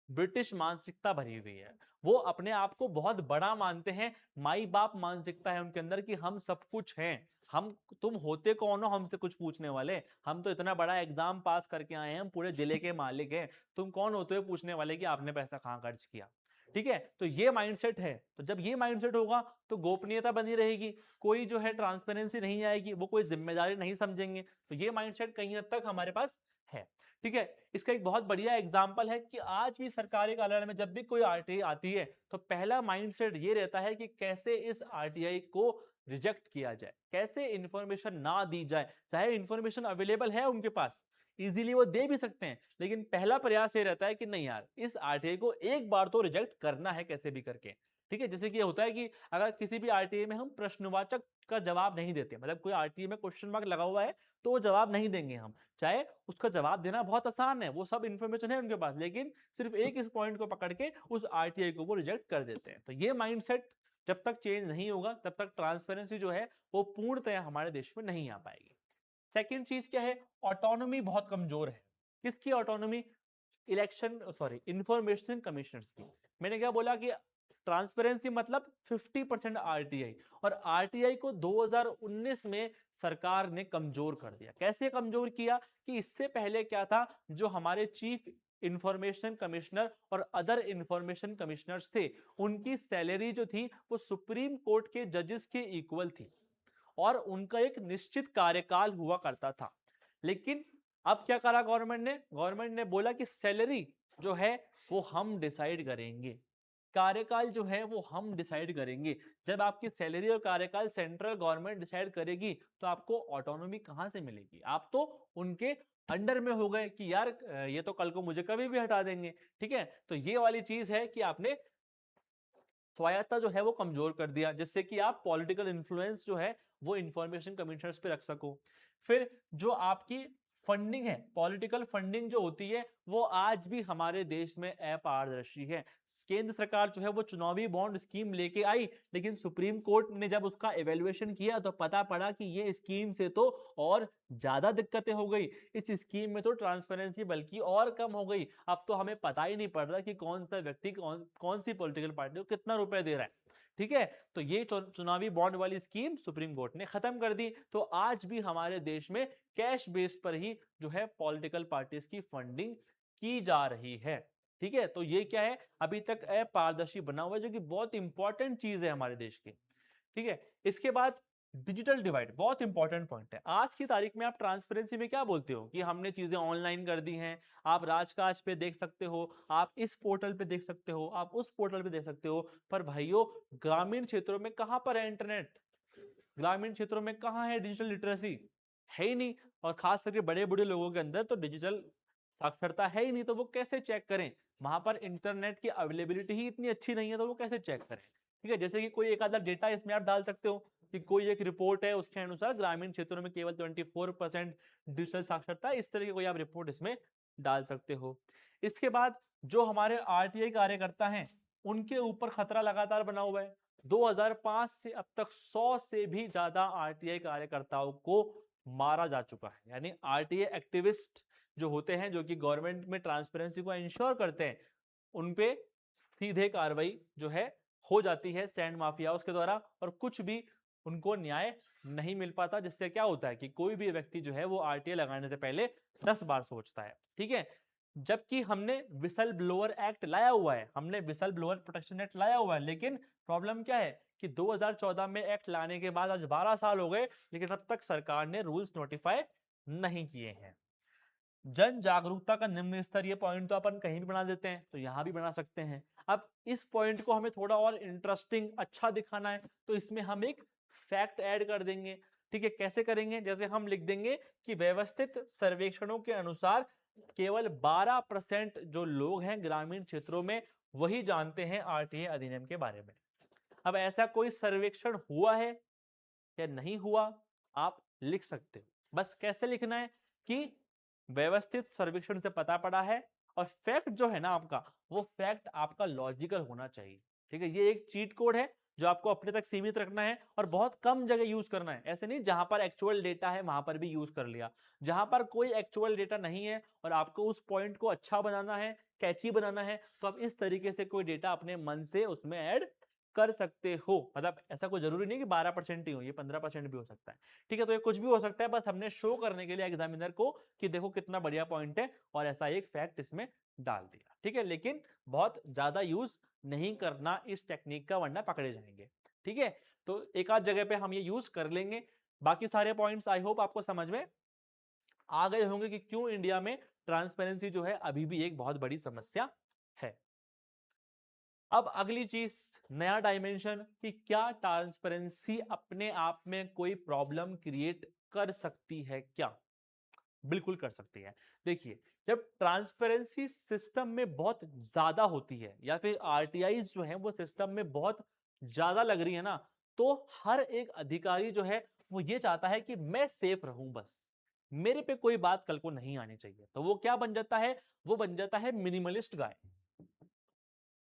ब्रिटिश मानसिकता भरी हुई है। वो अपने आप को बहुत बड़ा मानते हैं, माई बाप मानसिकता है उनके अंदर कि हम सब कुछ हैं, हम तुम होते कौन हो हमसे कुछ पूछने वाले, हम तो इतना बड़ा एग्जाम पास करके आए हैं, हम पूरे जिले के मालिक हैं, तुम कौन होते हो पूछने वाले कि आपने पैसा कहाँ खर्च किया। ठीक है, तो ये माइंडसेट है। तो जब ये माइंडसेट होगा तो गोपनीयता बनी रहेगी, कोई जो है ट्रांसपेरेंसी नहीं आएगी, वो कोई जिम्मेदारी नहीं समझेंगे। तो ये माइंडसेट कहीं हद तक हमारे पास है। ठीक है, इसका एक बहुत बढ़िया एग्जाम्पल है कि आज भी सरकारी कार्यालय में जब भी कोई आरटीआई आती है तो पहला माइंडसेट ये रहता है कि कैसे इस आरटीआई को रिजेक्ट किया जाए, कैसे इंफॉर्मेशन ना दी जाए। चाहे इंफॉर्मेशन अवेलेबल है उनके पास, इजीली वो दे भी सकते हैं, लेकिन पहला प्रयास ये रहता है कि नहीं यार, इस आरटीआई को एक बार तो रिजेक्ट करना है कैसे भी करके। ठीक है, जैसे कि होता है कि अगर किसी भी आरटीआई में हम प्रश्नवाचक का जवाब नहीं देते, मतलब कोई आरटीआई में क्वेश्चन मार्क लगा हुआ है तो वो जवाब नहीं देंगे हम, चाहे उसका जवाब देना बहुत आसान है, वो सब इंफॉर्मेशन है उनके पास, लेकिन सिर्फ एक इस पॉइंट को पकड़ के उस आरटीआई को वो रिजेक्ट कर देते हैं। तो ये माइंडसेट जब तक चेंज नहीं होगा तब तक ट्रांसपेरेंसी जो है वो पूर्णतया हमारे देश में नहीं आ पाएगी। सेकंड चीज क्या है, ऑटोनॉमी बहुत कमजोर है। किसकी ऑटोनॉमी? इंफॉर्मेशन कमिश्नर्स की। मैंने क्या बोला कि ट्रांसपेरेंसी मतलब 50% आरटीआई, और आरटीआई को 2019 में सरकार ने कमजोर कर दिया। कैसे कमजोर किया कि इससे पहले क्या था, जो हमारे चीफ इंफॉर्मेशन कमिश्नर और अदर इंफॉर्मेशन कमिश्नर्स थे उनकी सैलरी जो थी वो सुप्रीम कोर्ट के जजेस के इक्वल थी और उनका एक निश्चित कार्यकाल हुआ करता था। लेकिन अब क्या करा गवर्नमेंट ने बोला कि सैलरी जो है वो हम डिसाइड करेंगे, कार्यकाल जो है वो हम डिसाइड करेंगे। जब आपकी सैलरी और कार्यकाल सेंट्रल गवर्नमेंट डिसाइड करेगी तो आपको ऑटोनॉमी कहां से मिलेगी? आप तो उनके अंडर में हो गए कि यार ये तो कल को मुझे कभी भी हटा देंगे। ठीक है, तो ये वाली चीज है कि आपने स्वायत्ता जो है वो कमजोर कर दिया, जिससे कि आप पॉलिटिकल इन्फ्लुएंस जो है वो इंफॉर्मेशन कमिश्नर्स पे रख सको। फिर जो आपकी फंडिंग है, पॉलिटिकल फंडिंग जो होती है वो आज भी हमारे देश में अपारदर्शी है। केंद्र सरकार जो है वो चुनावी बॉन्ड स्कीम लेके आई, लेकिन सुप्रीम कोर्ट ने जब उसका एवेल्युएशन किया तो पता पड़ा कि ये स्कीम से तो और ज्यादा दिक्कतें हो गई, इस स्कीम में तो ट्रांसपेरेंसी बल्कि और कम हो गई। अब तो हमें पता ही नहीं पड़ रहा कि कौन सा व्यक्ति कौन सी पॉलिटिकल पार्टी को कितना रुपए दे रहा है। ठीक है, तो ये चुनावी बॉन्ड वाली स्कीम सुप्रीम कोर्ट ने खत्म कर दी। तो आज भी हमारे देश में कैश बेस्ड पर ही जो है पॉलिटिकल पार्टीज की फंडिंग की जा रही है। ठीक है, तो ये क्या है, अभी तक अपारदर्शी बना हुआ है, जो कि बहुत इंपॉर्टेंट चीज है हमारे देश की। ठीक है, इसके बाद डिजिटल डिवाइड बहुत इंपॉर्टेंट पॉइंट है। आज की तारीख में आप ट्रांसपेरेंसी में क्या बोलते हो कि हमने चीजें ऑनलाइन कर दी हैं, आप राजकाज पे देख सकते हो, आप इस पोर्टल पे देख सकते हो, आप उस पोर्टल पे देख सकते हो, पर भाइयों ग्रामीण क्षेत्रों में कहां पर है इंटरनेट? ग्रामीण क्षेत्रों में कहां है डिजिटल लिटरेसी? है ही नहीं। और खास करके बड़े बूढ़े लोगों के अंदर तो डिजिटल साक्षरता है ही नहीं, तो वो कैसे चेक करें? वहां पर इंटरनेट की अवेलेबिलिटी ही इतनी अच्छी नहीं है, तो वो कैसे चेक करें? ठीक है, जैसे कि कोई एक आधा डेटा इसमें आप डाल सकते हो, कि कोई एक रिपोर्ट है उसके अनुसार ग्रामीण क्षेत्रों में केवल 24% डिजिटल साक्षरता, इस तरह की कोई आप रिपोर्ट इसमें डाल सकते हो। इसके बाद जो हमारे आरटीआई कार्यकर्ता हैं उनके ऊपर खतरा लगातार बना हुआ है। 2005 से अब तक 100 से भी ज्यादा आरटीआई कार्यकर्ताओं को मारा जा चुका है। यानी आरटीआई एक्टिविस्ट जो होते हैं, जो कि गवर्नमेंट में ट्रांसपेरेंसी को इंश्योर करते हैं, उनपे सीधे कार्रवाई जो है हो जाती है सैंड माफियाओं के द्वारा, और कुछ भी उनको न्याय नहीं मिल पाता, जिससे क्या होता है कि कोई भी व्यक्ति जो है वो आरटीआई लगाने से पहले 10 बार सोचता है। ठीक है, जबकि हमने विसल ब्लोअर एक्ट लाया हुआ है, हमने विसल ब्लोअर प्रोटेक्शन एक्ट लाया हुआ है, लेकिन प्रॉब्लम क्या है कि 2014 में एक्ट लाने के बाद आज 12 साल हो गए, लेकिन अब तक सरकार ने रूल्स नोटिफाई नहीं किए हैं। जन जागरूकता का निम्न स्तर, ये पॉइंट तो अपन कहीं भी बना देते हैं, तो यहां भी बना सकते हैं। अब इस पॉइंट को हमें थोड़ा और इंटरेस्टिंग अच्छा दिखाना है, तो इसमें हम एक फैक्ट ऐड कर देंगे। ठीक है, कैसे करेंगे? जैसे हम लिख देंगे कि व्यवस्थित सर्वेक्षणों के अनुसार केवल 12% जो लोग हैं ग्रामीण क्षेत्रों में वही जानते हैं आरटीआई अधिनियम के बारे में। अब ऐसा कोई सर्वेक्षण हुआ है या नहीं हुआ, आप लिख सकते हो। बस कैसे लिखना है कि व्यवस्थित सर्वेक्षण से पता पड़ा है, और फैक्ट जो है ना आपका, वो फैक्ट आपका लॉजिकल होना चाहिए। ठीक है, ये एक चीट कोड है जो आपको अपने तक सीमित रखना है और बहुत कम जगह यूज करना है। ऐसे नहीं जहां पर एक्चुअल डेटा है वहां पर भी यूज कर लिया। जहां पर कोई एक्चुअल डेटा नहीं है और आपको उस पॉइंट को अच्छा बनाना है, कैची बनाना है, तो आप इस तरीके से कोई डेटा अपने मन से उसमें ऐड कर सकते हो। मतलब ऐसा कोई जरूरी नहीं कि 12% ही हो, ये 15% भी हो सकता है। ठीक है, तो ये कुछ भी हो सकता है, बस हमने शो करने के लिए एग्जामिनर को कि देखो कितना बढ़िया पॉइंट है, और ऐसा एक फैक्ट इसमें डाल दिया। ठीक है, लेकिन बहुत ज्यादा यूज नहीं करना इस टेक्निक का, वरना पकड़े जाएंगे। ठीक है, तो एक आध जगह पे हम ये यूज कर लेंगे। बाकी सारे पॉइंट्स आई होप आपको समझ में आ गए होंगे कि क्यों इंडिया में ट्रांसपेरेंसी जो है अभी भी एक बहुत बड़ी समस्या है। अब अगली चीज, नया डायमेंशन, कि क्या ट्रांसपेरेंसी अपने आप में कोई प्रॉब्लम क्रिएट कर सकती है क्या? बिल्कुल कर सकती है। देखिए, जब ट्रांसपेरेंसी सिस्टम में बहुत ज्यादा होती है, या फिर आरटीआई जो है वो सिस्टम में बहुत ज्यादा लग रही है ना, तो हर एक अधिकारी जो है वो ये चाहता है कि मैं सेफ रहूं, बस मेरे पे कोई बात कल को नहीं आनी चाहिए। तो वो क्या बन जाता है? वो बन जाता है मिनिमलिस्ट गाय।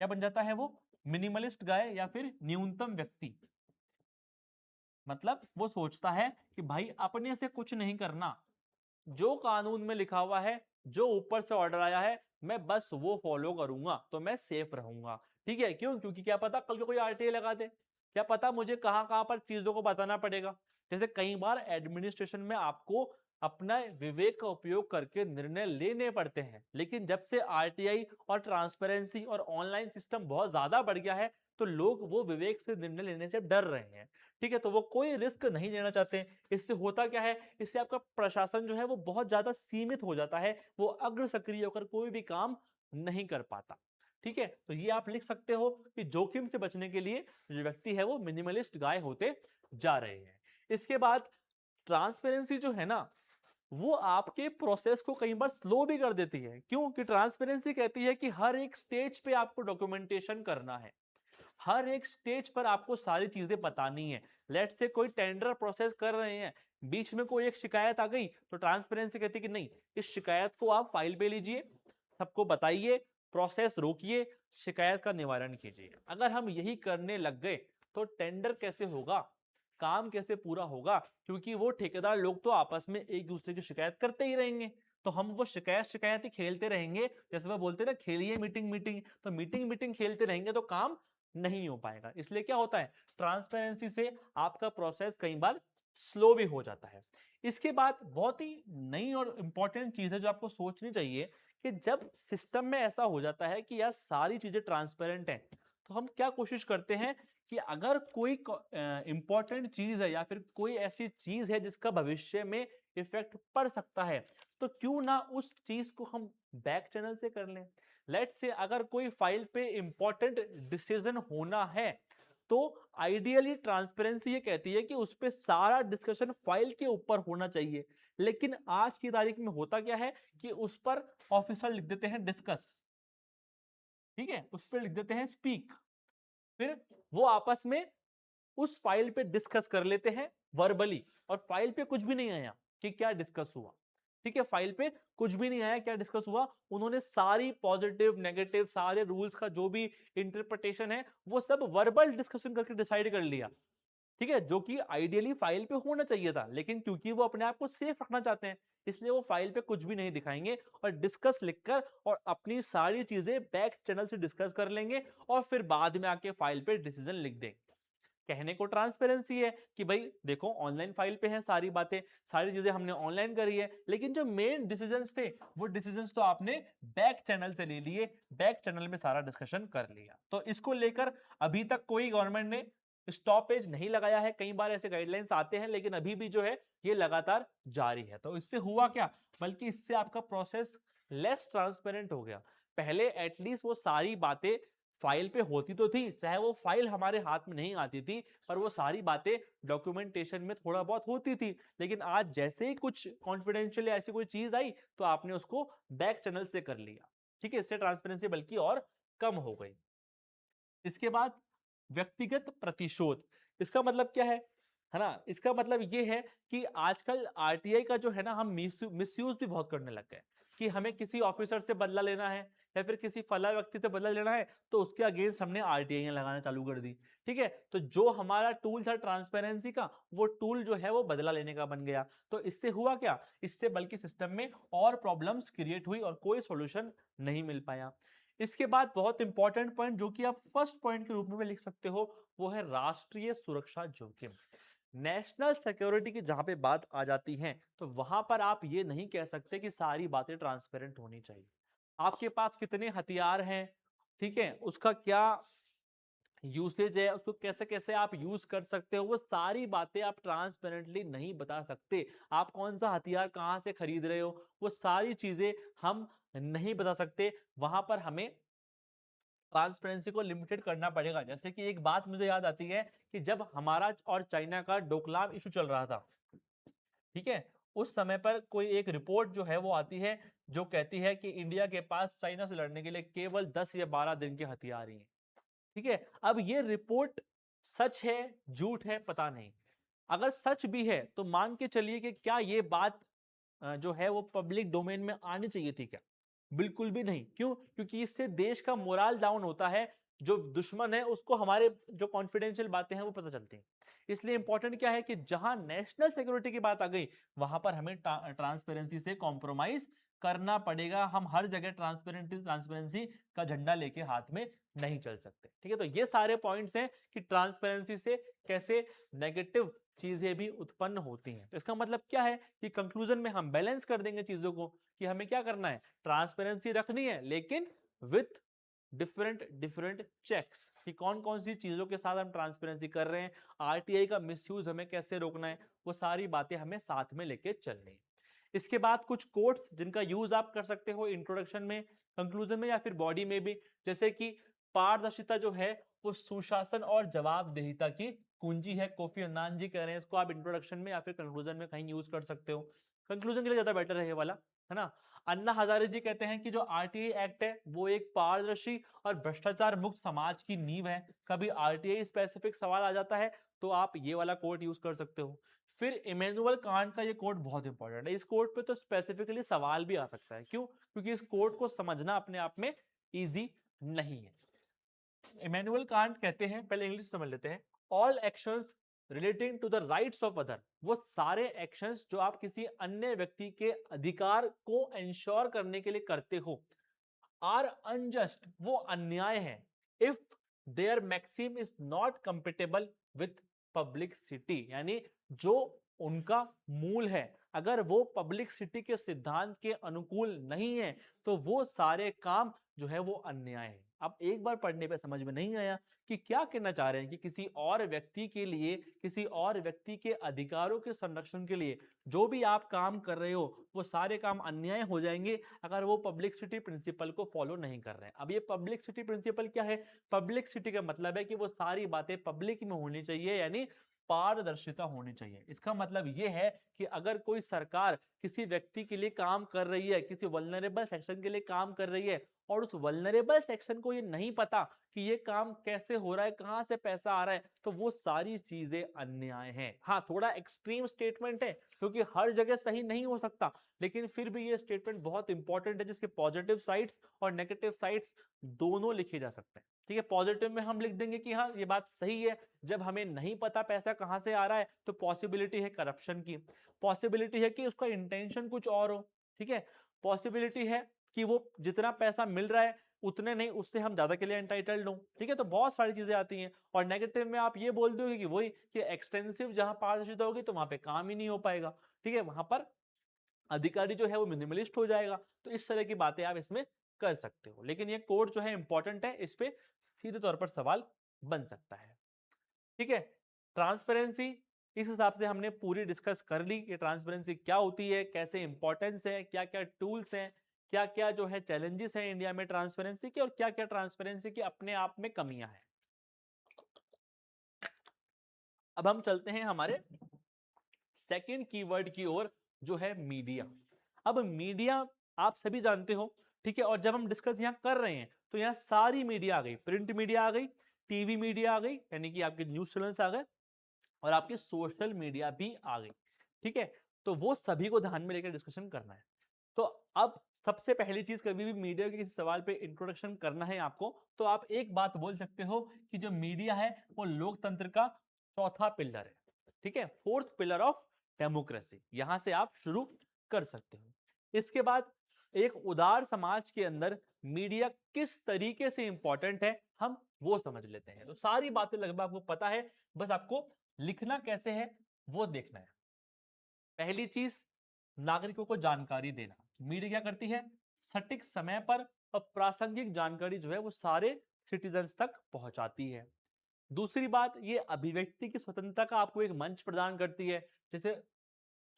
क्या बन जाता है वो? मिनिमलिस्ट गाय, या फिर न्यूनतम व्यक्ति। मतलब वो सोचता है कि भाई अपने से कुछ नहीं करना, जो कानून में लिखा हुआ है, जो ऊपर से ऑर्डर आया है, मैं बस वो फॉलो करूंगा तो मैं सेफ रहूंगा। ठीक है, क्यों? क्योंकि क्या पता कल को कोई आरटीआई लगा दे, क्या पता मुझे कहां कहां पर चीजों को बताना पड़ेगा। जैसे कई बार एडमिनिस्ट्रेशन में आपको अपना विवेक का उपयोग करके निर्णय लेने पड़ते हैं, लेकिन जब से आरटीआई और ट्रांसपेरेंसी और ऑनलाइन सिस्टम बहुत ज्यादा बढ़ गया है, तो लोग वो विवेक से निर्णय लेने से डर रहे हैं। ठीक है, तो वो कोई रिस्क नहीं लेना चाहते। इससे होता क्या है? इससे आपका प्रशासन जो है वो बहुत ज्यादा सीमित हो जाता है, वो अग्र सक्रिय होकर कोई भी काम नहीं कर पाता। ठीक है, तो ये आप लिख सकते हो कि जोखिम से बचने के लिए जो व्यक्ति है वो मिनिमलिस्ट गाय होते जा रहे हैं। इसके बाद ट्रांसपेरेंसी जो है ना, वो आपके प्रोसेस को कई बार स्लो भी कर देती है। क्यों? कि ट्रांसपेरेंसी कहती है कि हर एक स्टेज पे आपको डॉक्यूमेंटेशन करना है, हर एक स्टेज पर आपको सारी चीजें बतानी है। लेट से कोई टेंडर प्रोसेस कर रहे हैं, बीच में कोई एक शिकायत आ गई, तो ट्रांसपेरेंसी कहती है कि नहीं, इस शिकायत को आप फाइल पे लीजिए, सबको बताइए, प्रोसेस रोकिए, शिकायत का निवारण कीजिए। अगर हम यही करने लग गए तो टेंडर कैसे होगा, काम कैसे पूरा होगा? क्योंकि वो ठेकेदार लोग तो आपस में एक दूसरे की शिकायत करते ही रहेंगे, तो हम वो शिकायत ही खेलते रहेंगे। जैसे वो बोलते हैं ना, खेलिए मीटिंग मीटिंग, तो मीटिंग मीटिंग खेलते रहेंगे तो काम नहीं हो पाएगा। इसलिए क्या होता है, ट्रांसपेरेंसी से आपका प्रोसेस कई बार स्लो भी हो जाता है। इसके बाद बहुत ही नई और इंपॉर्टेंट चीज है जो आपको सोचनी चाहिए, कि जब सिस्टम में ऐसा हो जाता है कि यार सारी चीजें ट्रांसपेरेंट हैं, तो हम क्या कोशिश करते हैं कि अगर कोई इंपॉर्टेंट चीज है या फिर कोई ऐसी चीज है जिसका भविष्य में इफेक्ट पड़ सकता है, तो क्यों ना उस चीज को हम बैक चैनल से कर लें। लेट्स से अगर कोई फाइल पे इंपॉर्टेंट डिसीजन होना है, तो आइडियली ट्रांसपेरेंसी ये कहती है कि उस पे सारा डिस्कशन फाइल के ऊपर होना चाहिए। लेकिन आज की तारीख में होता क्या है कि उस पर ऑफिसर लिख देते हैं डिस्कस, ठीक है, उस पर लिख देते हैं स्पीक, फिर वो आपस में उस फाइल पे डिस्कस कर लेते हैं वर्बली, और फाइल पे कुछ भी नहीं आया कि क्या डिस्कस हुआ। ठीक है, फाइल पे कुछ भी नहीं आया क्या डिस्कस हुआ, उन्होंने सारी पॉजिटिव नेगेटिव सारे रूल्स का जो भी इंटरप्रिटेशन है वो सब वर्बल डिस्कशन करके डिसाइड कर लिया। ठीक है, जो कि आइडियली फाइल पे होना चाहिए था, लेकिन क्योंकि वो अपने आप को सेफ रखना चाहते हैं इसलिए वो फाइल पे कुछ भी नहीं दिखाएंगे और डिस्कस लिखकर और अपनी सारी चीजें बैक चैनल से डिस्कस कर लेंगे और फिर बाद में आके फाइल पे डिसीजन लिख देंगे। कहने को ट्रांसपेरेंसी है कि भाई देखो ऑनलाइन फाइल पे है सारी बातें, सारी चीजें हमने ऑनलाइन करी है, लेकिन जो मेन डिसीजंस थे वो डिसीजंस तो आपने बैक चैनल से ले लिए, बैक चैनल में सारा डिस्कशन कर लिया। तो इसको लेकर अभी तक कोई गवर्नमेंट ने स्टॉपेज नहीं लगाया है, कई बार ऐसे गाइडलाइंस आते हैं लेकिन अभी भी जो है ये लगातार जारी है। तो इससे हुआ क्या, बल्कि इससे आपका प्रोसेस लेस ट्रांसपेरेंट हो गया। पहले एटलीस्ट वो सारी बातें फाइल पे होती तो थी, चाहे वो फाइल हमारे हाथ में नहीं आती थी, पर वो सारी बातें डॉक्यूमेंटेशन में थोड़ा बहुत होती थी। लेकिन आज जैसे ही कुछ कॉन्फिडेंशियल या ऐसी कोई चीज आई तो आपने उसको बैक चैनल से कर लिया। ठीक है, इससे ट्रांसपेरेंसी बल्कि और कम हो गई। इसके बाद व्यक्तिगत प्रतिशोध, इसका मतलब क्या है ना, इसका मतलब ये है कि आजकल आरटीआई का जो है ना हम मिसयूज भी बहुत करने लग गए कि हमें किसी ऑफिसर से बदला लेना है या फिर किसी फला व्यक्ति से बदला लेना है तो उसके अगेंस्ट हमने आरटीआई लगाना चालू कर दी। ठीक है, तो जो हमारा टूल था ट्रांसपेरेंसी का वो टूल जो है वो बदला लेने का बन गया। तो इससे हुआ क्या, इससे बल्कि सिस्टम में और प्रॉब्लम्स क्रिएट हुई और कोई सॉल्यूशन नहीं मिल पाया। इसके बाद बहुत इंपॉर्टेंट पॉइंट जो कि आप फर्स्ट पॉइंट के रूप में लिख सकते हो वो है राष्ट्रीय सुरक्षा जोखिम। नेशनल सिक्योरिटी की जहां पे बात आ जाती है तो वहां पर आप ये नहीं कह सकते कि सारी बातें ट्रांसपेरेंट होनी चाहिए। आपके पास कितने हथियार हैं, ठीक है, उसका क्या यूसेज है, उसको कैसे कैसे आप यूज कर सकते हो, वो सारी बातें आप ट्रांसपेरेंटली नहीं बता सकते। आप कौन सा हथियार कहां से खरीद रहे हो वो सारी चीजें हम नहीं बता सकते। वहां पर हमें ट्रांसपेरेंसी को लिमिटेड करना पड़ेगा। जैसे कि एक बात मुझे याद आती है कि जब हमारा और चाइना का डोकलाम इशू चल रहा था, ठीक है, उस समय पर कोई एक रिपोर्ट जो है वो आती है जो कहती है कि इंडिया के पास चाइना से लड़ने के लिए केवल 10 या 12 दिन के हथियार ही हैं। ठीक है, अब ये रिपोर्ट सच है झूठ है पता नहीं। अगर सच भी है तो मान के चलिए कि क्या ये बात जो है वो पब्लिक डोमेन में आनी चाहिए थी क्या? बिल्कुल भी नहीं। क्यों? क्योंकि इससे देश का मोरल डाउन होता है। जो दुश्मन है उसको हमारे जो कॉन्फिडेंशियल बातें हैं वो पता चलती हैं। इसलिए इंपॉर्टेंट क्या है कि जहां नेशनल सिक्योरिटी की बात आ गई वहां पर हमें ट्रांसपेरेंसी से कॉम्प्रोमाइज करना पड़ेगा। हम हर जगह ट्रांसपेरेंसी का झंडा लेके हाथ में नहीं चल सकते। ठीक है, तो ये सारे पॉइंट्स हैं कि ट्रांसपेरेंसी से कैसे नेगेटिव चीजें भी उत्पन्न होती हैं। तो इसका मतलब क्या है कि कंक्लूजन में हम बैलेंस कर देंगे चीजों को कि हमें क्या करना है, ट्रांसपेरेंसी रखनी है लेकिन विथ डिफरेंट डिफरेंट चेक्स कि कौन कौन सी चीजों के साथ हम ट्रांसपेरेंसी कर रहे हैं, आरटीआई का मिसयूज हमें कैसे रोकना है, वो सारी बातें हमें साथ में लेके चलनी है। इसके बाद कुछ कोट्स जिनका यूज आप कर सकते हो इंट्रोडक्शन में, कंक्लूजन में या फिर बॉडी में भी, जैसे कि पारदर्शिता जो है वो सुशासन और जवाबदेहिता की कुंजी है। कोफी अन्नान जी कह रहे हैं, इसको आप इंट्रोडक्शन में या फिर कंक्लूजन में कहीं यूज कर सकते हो। कंक्लूजन के लिए ज्यादा बेटर है ये वाला, है ना। अन्ना हजारे जी कहते हैं कि जो आरटीआई एक्ट है वो एक पारदर्शी और भ्रष्टाचार मुक्त समाज की नींव है। कभी आरटीआई स्पेसिफिक सवाल आ जाता है तो आप ये वाला कोड यूज कर सकते हो। फिर इमैनुअल कांट का ये कोड बहुत इंपॉर्टेंट है। इस कोड पे तो स्पेसिफिकली सवाल भी आ सकता है। क्यों? क्योंकि इस कोड को समझना अपने आप में इजी नहीं है। इमैनुअल कांट कहते हैं, पहले इंग्लिश समझ लेते हैं, all actions relating to the rights of other, वो सारे एक्शंस जो आप किसी अन्य व्यक्ति के अधिकार को इंश्योर करने के लिए करते हो, आर अनजस्ट, वो अन्याय है, if their maxim is not compatible with publicity, यानी जो उनका मूल है अगर वो पब्लिक सिटी के सिद्धांत के अनुकूल नहीं है तो वो सारे काम जो है वो अन्याय है। अब एक बार पढ़ने पे समझ में नहीं आया कि क्या कहना चाह रहे हैं कि किसी और व्यक्ति के लिए, किसी और व्यक्ति के अधिकारों के संरक्षण के लिए जो भी आप काम कर रहे हो वो सारे काम अन्याय हो जाएंगे अगर वो पब्लिक सिटी प्रिंसिपल को फॉलो नहीं कर रहे हैं। अब ये पब्लिक सिटी प्रिंसिपल क्या है? पब्लिक सिटी का मतलब है कि वो सारी बातें पब्लिक में होनी चाहिए, यानी पारदर्शिता होनी चाहिए। इसका मतलब ये है कि अगर कोई सरकार किसी व्यक्ति के लिए काम कर रही है, किसी वल्नरेबल सेक्शन के लिए काम कर रही है और उस वल्नरेबल सेक्शन को ये नहीं पता कि ये काम कैसे हो रहा है, कहां से पैसा आ रहा है, तो वो सारी चीजें अन्याय हैं। हाँ, थोड़ा एक्सट्रीम स्टेटमेंट है क्योंकि हर जगह सही नहीं हो सकता, लेकिन फिर भी ये स्टेटमेंट बहुत इंपॉर्टेंट है जिसके पॉजिटिव साइड्स और नेगेटिव साइड्स दोनों लिखे जा सकते हैं। ठीक है, पॉजिटिव में हम लिख देंगे कि हाँ ये बात सही है, जब हमें नहीं पता पैसा कहां से आ रहा है तो पॉसिबिलिटी है करप्शन की, पॉसिबिलिटी है कि उसका इंटेंशन कुछ और हो। ठीक है, पॉसिबिलिटी है कि वो जितना पैसा मिल रहा है उतने नहीं, उससे हम ज्यादा के लिए एंटाइटल्ड हो। ठीक है, तो बहुत सारी चीजें आती हैं। और नेगेटिव में आप ये बोल दोगे कि वही कि एक्सटेंसिव जहां पारदर्शिता होगी तो वहां पे काम ही नहीं हो पाएगा। ठीक है, वहां पर अधिकारी जो है वो मिनिमलिस्ट हो जाएगा। तो इस तरह की बातें आप इसमें कर सकते हो, लेकिन ये कोड जो है इंपॉर्टेंट है, इस पे सीधे तौर पर सवाल बन सकता है। ठीक है, ट्रांसपेरेंसी, इस हिसाब से हमने पूरी डिस्कस कर ली कि ट्रांसपेरेंसी क्या होती है, कैसे इंपॉर्टेंस है, क्या क्या टूल्स हैं, क्या क्या जो है चैलेंजेस हैं इंडिया में ट्रांसपेरेंसी के, और क्या क्या ट्रांसपेरेंसी की अपने आप में कमियां हैं। अब हम चलते हैं हमारे सेकेंड कीवर्ड की ओर, जो है मीडिया। अब मीडिया आप सभी जानते हो, ठीक है, और जब हम डिस्कस यहाँ कर रहे हैं तो यहाँ सारी मीडिया आ गई, प्रिंट मीडिया आ गई, टीवी मीडिया आ गई, यानी कि आपके न्यूज चैनल्स आ गए, और आपके सोशल मीडिया भी आ गई। ठीक है, तो वो सभी को ध्यान में लेकर डिस्कशन करना है। तो अब सबसे पहली चीज, कभी भी मीडिया के किसी सवाल पे इंट्रोडक्शन करना है आपको, तो आप एक बात बोल सकते हो कि जो मीडिया है वो लोकतंत्र का चौथा पिलर है। ठीक है, फोर्थ पिलर ऑफ डेमोक्रेसी, यहां से आप शुरू कर सकते हो। इसके बाद एक उदार समाज के अंदर मीडिया किस तरीके से इंपॉर्टेंट है, हम वो समझ लेते हैं। तो सारी बातें लगभग आपको पता है, बस आपको लिखना कैसे है वो देखना है। पहली चीज, नागरिकों को जानकारी देना। मीडिया क्या करती है, सटीक समय पर और प्रासंगिक जानकारी जो है वो सारे सिटीजन्स तक पहुंचाती है। दूसरी बात, ये अभिव्यक्ति की स्वतंत्रता का आपको एक मंच प्रदान करती है। जैसे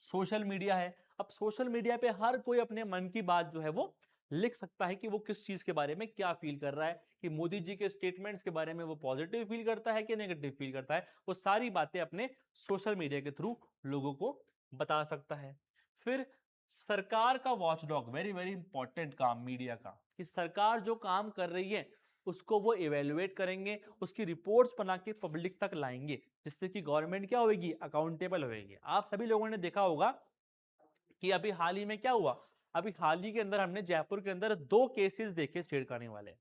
सोशल मीडिया है, अब सोशल मीडिया पे हर कोई अपने मन की बात जो है वो लिख सकता है कि वो किस चीज के बारे में क्या फील कर रहा है, कि मोदी जी के स्टेटमेंट्स के बारे में वो पॉजिटिव फील करता है कि नेगेटिव फील करता है, वो सारी बातें अपने सोशल मीडिया के थ्रू लोगों को बता सकता है। फिर सरकार का वॉचडॉग, वेरी वेरी इंपॉर्टेंट काम मीडिया का, कि सरकार जो काम कर रही है उसको वो इवेलुएट करेंगे, उसकी रिपोर्ट्स बना के पब्लिक तक लाएंगे, जिससे कि गवर्नमेंट क्या होगी, अकाउंटेबल होगी। आप सभी लोगों ने देखा होगा कि अभी हाल ही में क्या हुआ, अभी हाल ही के अंदर हमने जयपुर के अंदर 2 केसेस देखे छेड़खानी वाले।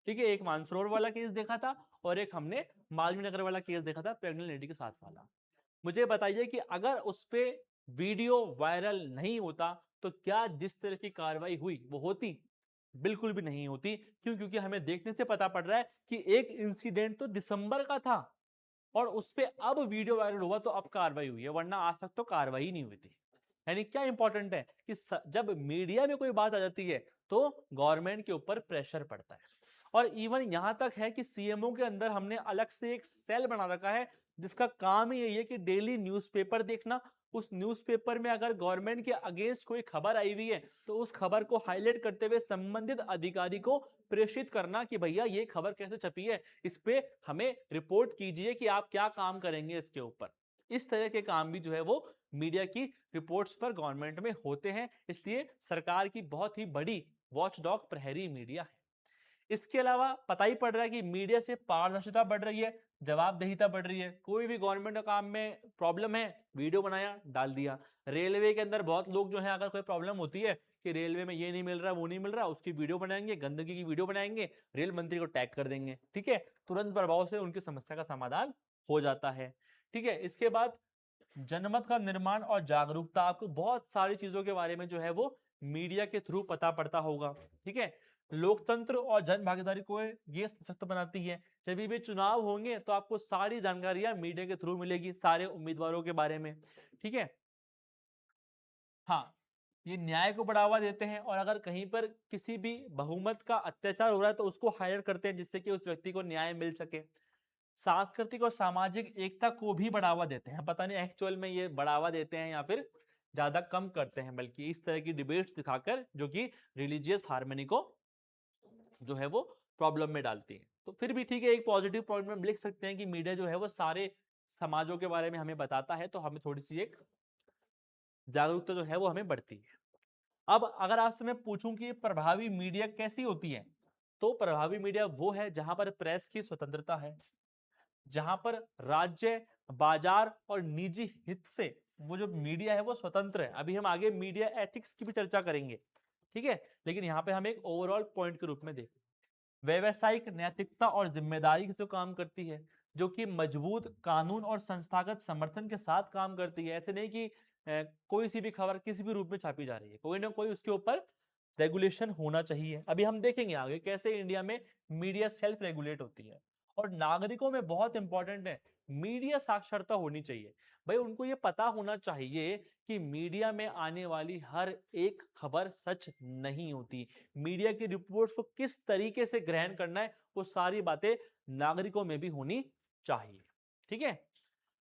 ठीक है, एक मानसरोवर वाला केस देखा था और एक हमने मालवीय नगर वाला केस देखा था, प्रेग्नेंट लेडी के साथ वाला। मुझे बताइए कि अगर उस पे वीडियो वायरल नहीं होता तो क्या जिस तरह की कार्रवाई हुई वो होती, बिल्कुल भी नहीं होती। क्यों, क्योंकि हमें देखने से पता पड़ रहा है कि एक इंसिडेंट तो दिसंबर का था और उस पे अब वीडियो वायरल हुआ तो अब कार्रवाई हुई है, वरना आज तक तो कार्रवाई नहीं हुई थी। यानी क्या इंपॉर्टेंट है कि जब मीडिया में कोई बात आ जाती है तो गवर्नमेंट के ऊपर प्रेशर पड़ता है। और इवन यहां तक है कि सीएमओ के अंदर हमने अलग से एक सेल बना रखा है जिसका काम ही यही है कि डेली न्यूज़पेपर देखना, उस न्यूज़पेपर में अगर गवर्नमेंट के अगेंस्ट कोई खबर आई हुई है तो उस खबर को हाईलाइट करते हुए संबंधित अधिकारी को प्रेषित करना कि भैया ये खबर कैसे छपी है, इस पे हमें रिपोर्ट कीजिए कि आप क्या काम करेंगे इसके ऊपर। इस तरह के काम भी जो है वो मीडिया की रिपोर्ट्स पर गवर्नमेंट में होते हैं, इसलिए सरकार की बहुत ही बड़ी वॉचडॉग प्रहरी मीडिया है। इसके अलावा पता ही पड़ रहा है कि मीडिया से पारदर्शिता बढ़ रही है, जवाबदेहिता बढ़ रही है। कोई भी गवर्नमेंट काम में प्रॉब्लम है, वीडियो बनाया डाल दिया। रेलवे के अंदर बहुत लोग जो है, अगर कोई प्रॉब्लम होती है कि रेलवे में ये नहीं मिल रहा वो नहीं मिल रहा, उसकी वीडियो बनाएंगे, गंदगी की वीडियो बनाएंगे, रेल मंत्री को टैग कर देंगे। ठीक है, तुरंत प्रभाव से उनकी समस्या का समाधान हो जाता है। ठीक है, इसके बाद जनमत का निर्माण और जागरूकता, आपको बहुत सारी चीजों के बारे में जो है वो मीडिया के थ्रू पता पड़ता होगा। ठीक है, लोकतंत्र और जन भागीदारी को ये सशक्त बनाती है। जब भी चुनाव होंगे तो आपको सारी जानकारियां मीडिया के थ्रू मिलेगी, सारे उम्मीदवारों के बारे में। ठीक है, हाँ, ये न्याय को बढ़ावा देते हैं, और अगर कहीं पर किसी भी बहुमत का अत्याचार हो रहा है तो उसको हाईलाइट करते हैं जिससे कि उस व्यक्ति को न्याय मिल सके। सांस्कृतिक और सामाजिक एकता को भी बढ़ावा देते हैं। पता नहीं एक्चुअल में ये बढ़ावा देते हैं या फिर ज्यादा कम करते हैं, बल्कि इस तरह की डिबेट्स दिखाकर जो कि रिलीजियस हार्मनी को जो है वो प्रॉब्लम में डालती है। तो फिर भी ठीक है, एक पॉजिटिव पॉइंट में हम लिख सकते हैं कि मीडिया जो है वो सारे समाजों के बारे में हमें बताता है, तो हमें थोड़ी सी एक जागरूकता जो है वो हमें बढ़ती है। अब अगर आपसे मैं पूछूं कि प्रभावी मीडिया कैसी होती है, तो प्रभावी मीडिया वो है जहां पर प्रेस की स्वतंत्रता है, जहां पर राज्य, बाजार और निजी हित से वो जो मीडिया है वो स्वतंत्र है। अभी हम आगे मीडिया एथिक्स की भी चर्चा करेंगे, ठीक है, लेकिन यहाँ पे हम एक ओवरऑल पॉइंट के रूप में देखें। व्यवसायिक नैतिकता और जिम्मेदारी से काम करती है, जो कि मजबूत कानून और संस्थागत समर्थन के साथ काम करती है। ऐसे नहीं कि कोई सी भी खबर किसी भी रूप में छापी जा रही है, कोई ना कोई उसके ऊपर रेगुलेशन होना चाहिए। अभी हम देखेंगे आगे कैसे इंडिया में मीडिया सेल्फ रेगुलेट होती है। और नागरिकों में बहुत इंपॉर्टेंट है, मीडिया साक्षरता होनी चाहिए। भाई उनको ये पता होना चाहिए कि मीडिया में आने वाली हर एक खबर सच नहीं होती, मीडिया की रिपोर्ट्स को किस तरीके से ग्रहण करना है, वो सारी बातें नागरिकों में भी होनी चाहिए। ठीक है,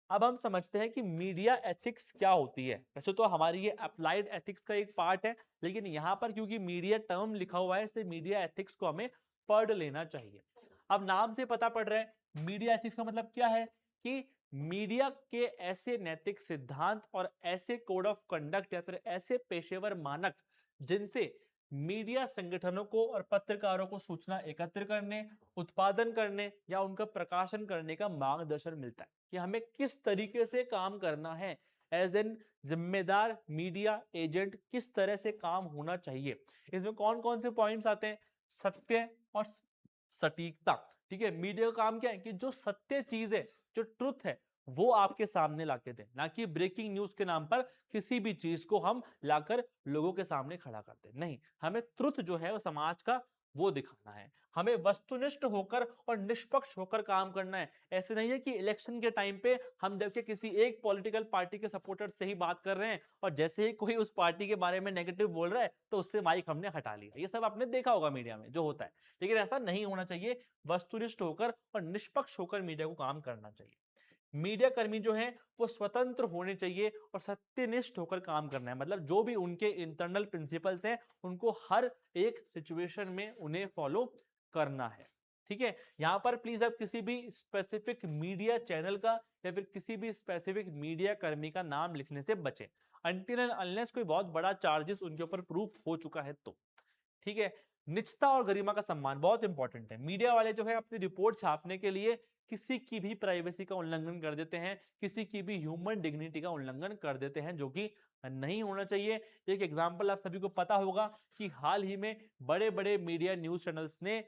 अब हम समझते हैं कि मीडिया एथिक्स क्या होती है। वैसे तो हमारी ये अप्लाइड एथिक्स का एक पार्ट है, लेकिन यहां पर क्योंकि मीडिया टर्म लिखा हुआ है, इसलिए मीडिया एथिक्स को हमें पढ़ लेना चाहिए। अब नाम से पता पड़ रहा है मीडिया एथिक्स का मतलब क्या है, कि मीडिया के ऐसे नैतिक सिद्धांत और ऐसे कोड ऑफ कंडक्ट या फिर ऐसे पेशेवर मानक जिनसे मीडिया संगठनों को और पत्रकारों को सूचना एकत्र करने, उत्पादन करने या उनका प्रकाशन करने का मार्गदर्शन मिलता है कि हमें किस तरीके से काम करना है। एज एन जिम्मेदार मीडिया एजेंट किस तरह से काम होना चाहिए। इसमें कौन कौन से पॉइंट्स आते हैं? सत्य और सटीकता। ठीक है, मीडिया का काम क्या है कि जो सत्य चीज है, जो ट्रुथ है, वो आपके सामने लाके दें, ना कि ब्रेकिंग न्यूज के नाम पर किसी भी चीज को हम लाकर लोगों के सामने खड़ा करते हैं। नहीं, हमें ट्रुथ जो है वो समाज का वो दिखाना है। हमें वस्तुनिष्ठ होकर और निष्पक्ष होकर काम करना है। ऐसे नहीं है कि इलेक्शन के टाइम पे हम देखिए किसी एक पॉलिटिकल पार्टी के सपोर्टर से ही बात कर रहे हैं और जैसे ही कोई उस पार्टी के बारे में नेगेटिव बोल रहा है तो उससे माइक हमने हटा लिया। ये सब आपने देखा होगा मीडिया में जो होता है, लेकिन ऐसा नहीं होना चाहिए। वस्तुनिष्ठ होकर और निष्पक्ष होकर मीडिया को काम करना चाहिए। मीडिया कर्मी जो हैं वो स्वतंत्र होने चाहिए और सत्यनिष्ठ होकर काम करना है। मतलब जो भी उनके इंटरनल प्रिंसिपल्स हैं उनको हर एक सिचुएशन में उन्हें फॉलो करना है। ठीक है, यहां पर प्लीज आप किसी भी स्पेसिफिक मीडिया चैनल का या फिर किसी भी स्पेसिफिक मीडिया कर्मी का नाम लिखने से बचें, अनटिल एंड अनलेस कोई बहुत बड़ा चार्जेस उनके ऊपर प्रूफ हो चुका है तो। ठीक है, निजता और गरिमा का सम्मान बहुत इंपॉर्टेंट है। मीडिया वाले जो है अपनी रिपोर्ट छापने के लिए किसी की भी प्राइवेसी का उल्लंघन कर देते हैं, किसी की भी ह्यूमन डिग्निटी का उल्लंघन कर देते हैं, जो कि नहीं होना चाहिए। एक एग्जांपल आप सभी को पता होगा कि हाल ही में बड़े बड़े मीडिया न्यूज चैनल्स ने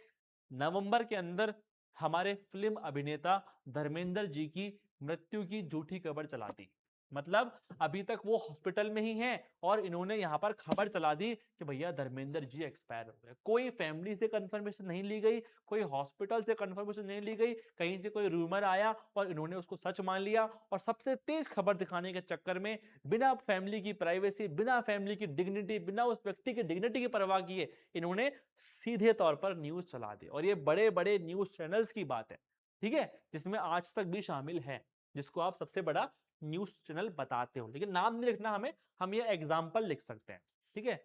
नवंबर के अंदर हमारे फिल्म अभिनेता धर्मेंद्र जी की मृत्यु की झूठी खबर चला दी। मतलब अभी तक वो हॉस्पिटल में ही हैं और इन्होंने यहाँ पर खबर चला दी कि भैया धर्मेंद्र जी एक्सपायर हो गए। कोई फैमिली से कंफर्मेशन नहीं ली गई, कोई हॉस्पिटल से कंफर्मेशन नहीं ली गई, कहीं से कोई रूमर आया और इन्होंने उसको सच मान लिया और सबसे तेज खबर दिखाने के चक्कर में बिना फैमिली की प्राइवेसी, बिना फैमिली की डिग्निटी, बिना उस व्यक्ति की डिग्निटी की परवाह किए इन्होंने सीधे तौर पर न्यूज चला दी। और ये बड़े बड़े न्यूज चैनल्स की बात है, ठीक है, जिसमें आज तक भी शामिल है, जिसको आप सबसे बड़ा न्यूज चैनल बताते हो, लेकिन नाम नहीं लिखना हमें, हम ये एग्जाम्पल लिख सकते हैं। ठीक है,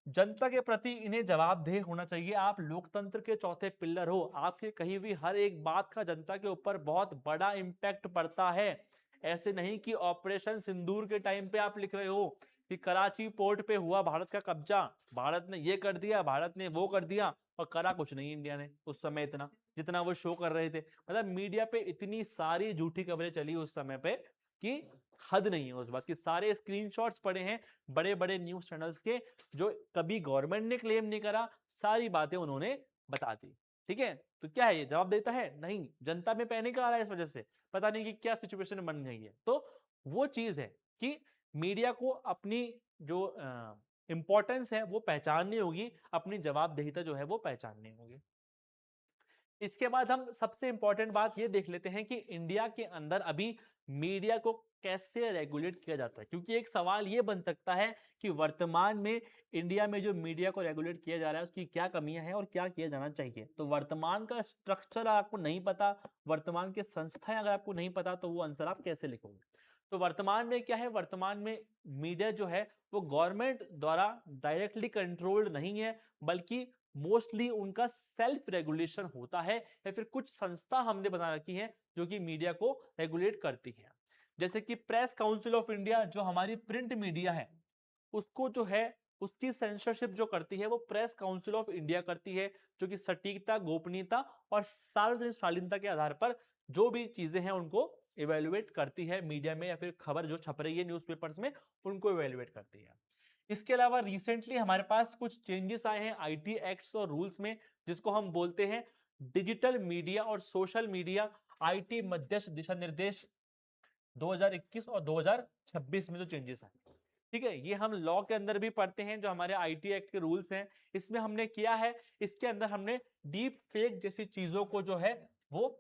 जनता के प्रति इन्हें जवाबदेह होना चाहिए। आप लोकतंत्र के चौथे पिलर हो, आपके कही हुई हर एक बात का जनता के ऊपर बहुत बड़ा इंपैक्ट पड़ता है। ऐसे नहीं कि ऑपरेशन सिंदूर के टाइम पे आप लिख रहे हो कि कराची पोर्ट पे हुआ भारत का कब्जा, भारत ने ये कर दिया, भारत ने वो कर दिया, और करा कुछ नहीं इंडिया ने उस समय इतना जितना वो शो कर रहे थे। मतलब मीडिया पे इतनी सारी झूठी खबरें चली उस समय पे कि हद नहीं है उस बात की। सारे स्क्रीनशॉट्स पड़े हैं बड़े बड़े न्यूज चैनल्स के, जो कभी गवर्नमेंट ने क्लेम नहीं करा, सारी बातें उन्होंने बता दी। ठीक है, तो क्या है ये जवाब देता है? नहीं, जनता में पैनिक आ रहा है इस वजह से, पता नहीं कि क्या सिचुएशन बन गई है। तो वो चीज है कि मीडिया को अपनी जो इंपॉर्टेंस है वो पहचाननी होगी, अपनी जवाबदेहिता जो है वो पहचाननी होगी। इसके बाद हम सबसे इंपॉर्टेंट बात ये देख लेते हैं कि इंडिया के अंदर अभी मीडिया को कैसे रेगुलेट किया जाता है, क्योंकि एक सवाल ये बन सकता है कि वर्तमान में इंडिया में जो मीडिया को रेगुलेट किया जा रहा है उसकी क्या कमियां हैं और क्या किया जाना चाहिए। तो वर्तमान का स्ट्रक्चर आपको नहीं पता, वर्तमान के संस्थाएं अगर आपको नहीं पता, तो वो आंसर आप कैसे लिखोगे। तो वर्तमान में क्या है, वर्तमान में मीडिया जो है वो गवर्नमेंट द्वारा डायरेक्टली कंट्रोल्ड नहीं है, बल्कि मोस्टली उनका सेल्फ रेगुलेशन होता है, या फिर कुछ संस्था हमने बना रखी है जो कि मीडिया को रेगुलेट करती है। जैसे कि प्रेस काउंसिल ऑफ इंडिया जो हमारी प्रिंट मीडिया है, उसको जो है उसकी सेंसरशिप जो करती है वो प्रेस काउंसिल ऑफ इंडिया करती है, जो कि सटीकता, गोपनीयता और सार्वजनिक शालीनता के आधार पर जो भी चीजें हैं उनको इवेल्युएट करती है। मीडिया में या फिर खबर जो छप रही है न्यूज़पेपर्स में, उनको इवेल्युएट करती है। इसके अलावा रिसेंटली हमारे पास कुछ चेंजेस आए हैं आईटी एक्ट्स और रूल्स में, जिसको हम बोलते हैं डिजिटल मीडिया और सोशल मीडिया आईटी मध्यस्थ दिशा निर्देश 2021 और 2026 में जो चेंजेस आए। ठीक है, ये हम लॉ के अंदर भी पढ़ते हैं, जो हमारे आईटी एक्ट के रूल्स हैं। इसमें हमने किया है, इसके अंदर हमने डीप फेक जैसी चीजों को जो है वो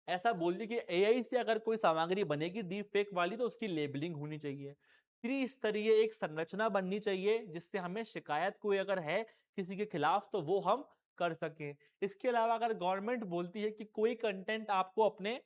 ऐसा बोल दी कि एआई से अगर कोई सामग्री बनेगी डीप फेक वाली, तो उसकी लेबलिंग होनी चाहिए। त्रिस्तरीय एक संरचना बननी चाहिए, जिससे हमें शिकायत कोई अगर है किसी के खिलाफ तो वो हम कर सकें। इसके अलावा अगर गवर्नमेंट बोलती है कि कोई कंटेंट आपको अपने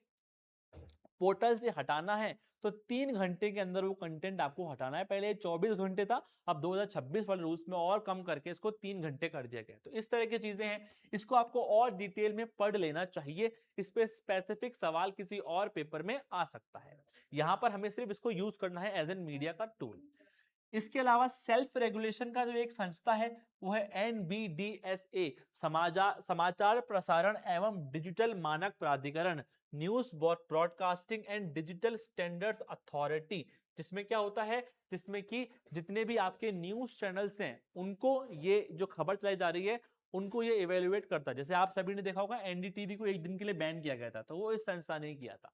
पोर्टल से हटाना है, तो 3 घंटे के अंदर वो कंटेंट आपको हटाना है। पहले 24 घंटे था, अब 2026 वाले रूल्स में और कम करके इसको 3 घंटे कर दिया गया। तो इस तरह की चीजें हैं, इसको आपको और डिटेल में पढ़ लेना चाहिए। इस पे स्पेसिफिक सवाल किसी और पेपर में आ सकता है। यहाँ पर हमें सिर्फ इसको यूज करना है एज एन मीडिया का टूल। इसके अलावा सेल्फ रेगुलेशन का जो एक संस्था है वो है NBDSA, समाचार प्रसारण एवं डिजिटल मानक प्राधिकरण, news broadcasting and digital standards authority. जिसमें क्या होता है, जिसमें कि जितने भी आपके न्यूज चैनल्स हैं उनको ये जो खबर चलाई जा रही है उनको ये इवेल्युएट करता है। जैसे आप सभी ने देखा होगा NDTV को एक दिन के लिए बैन किया गया था, तो वो इस संस्था ने किया था।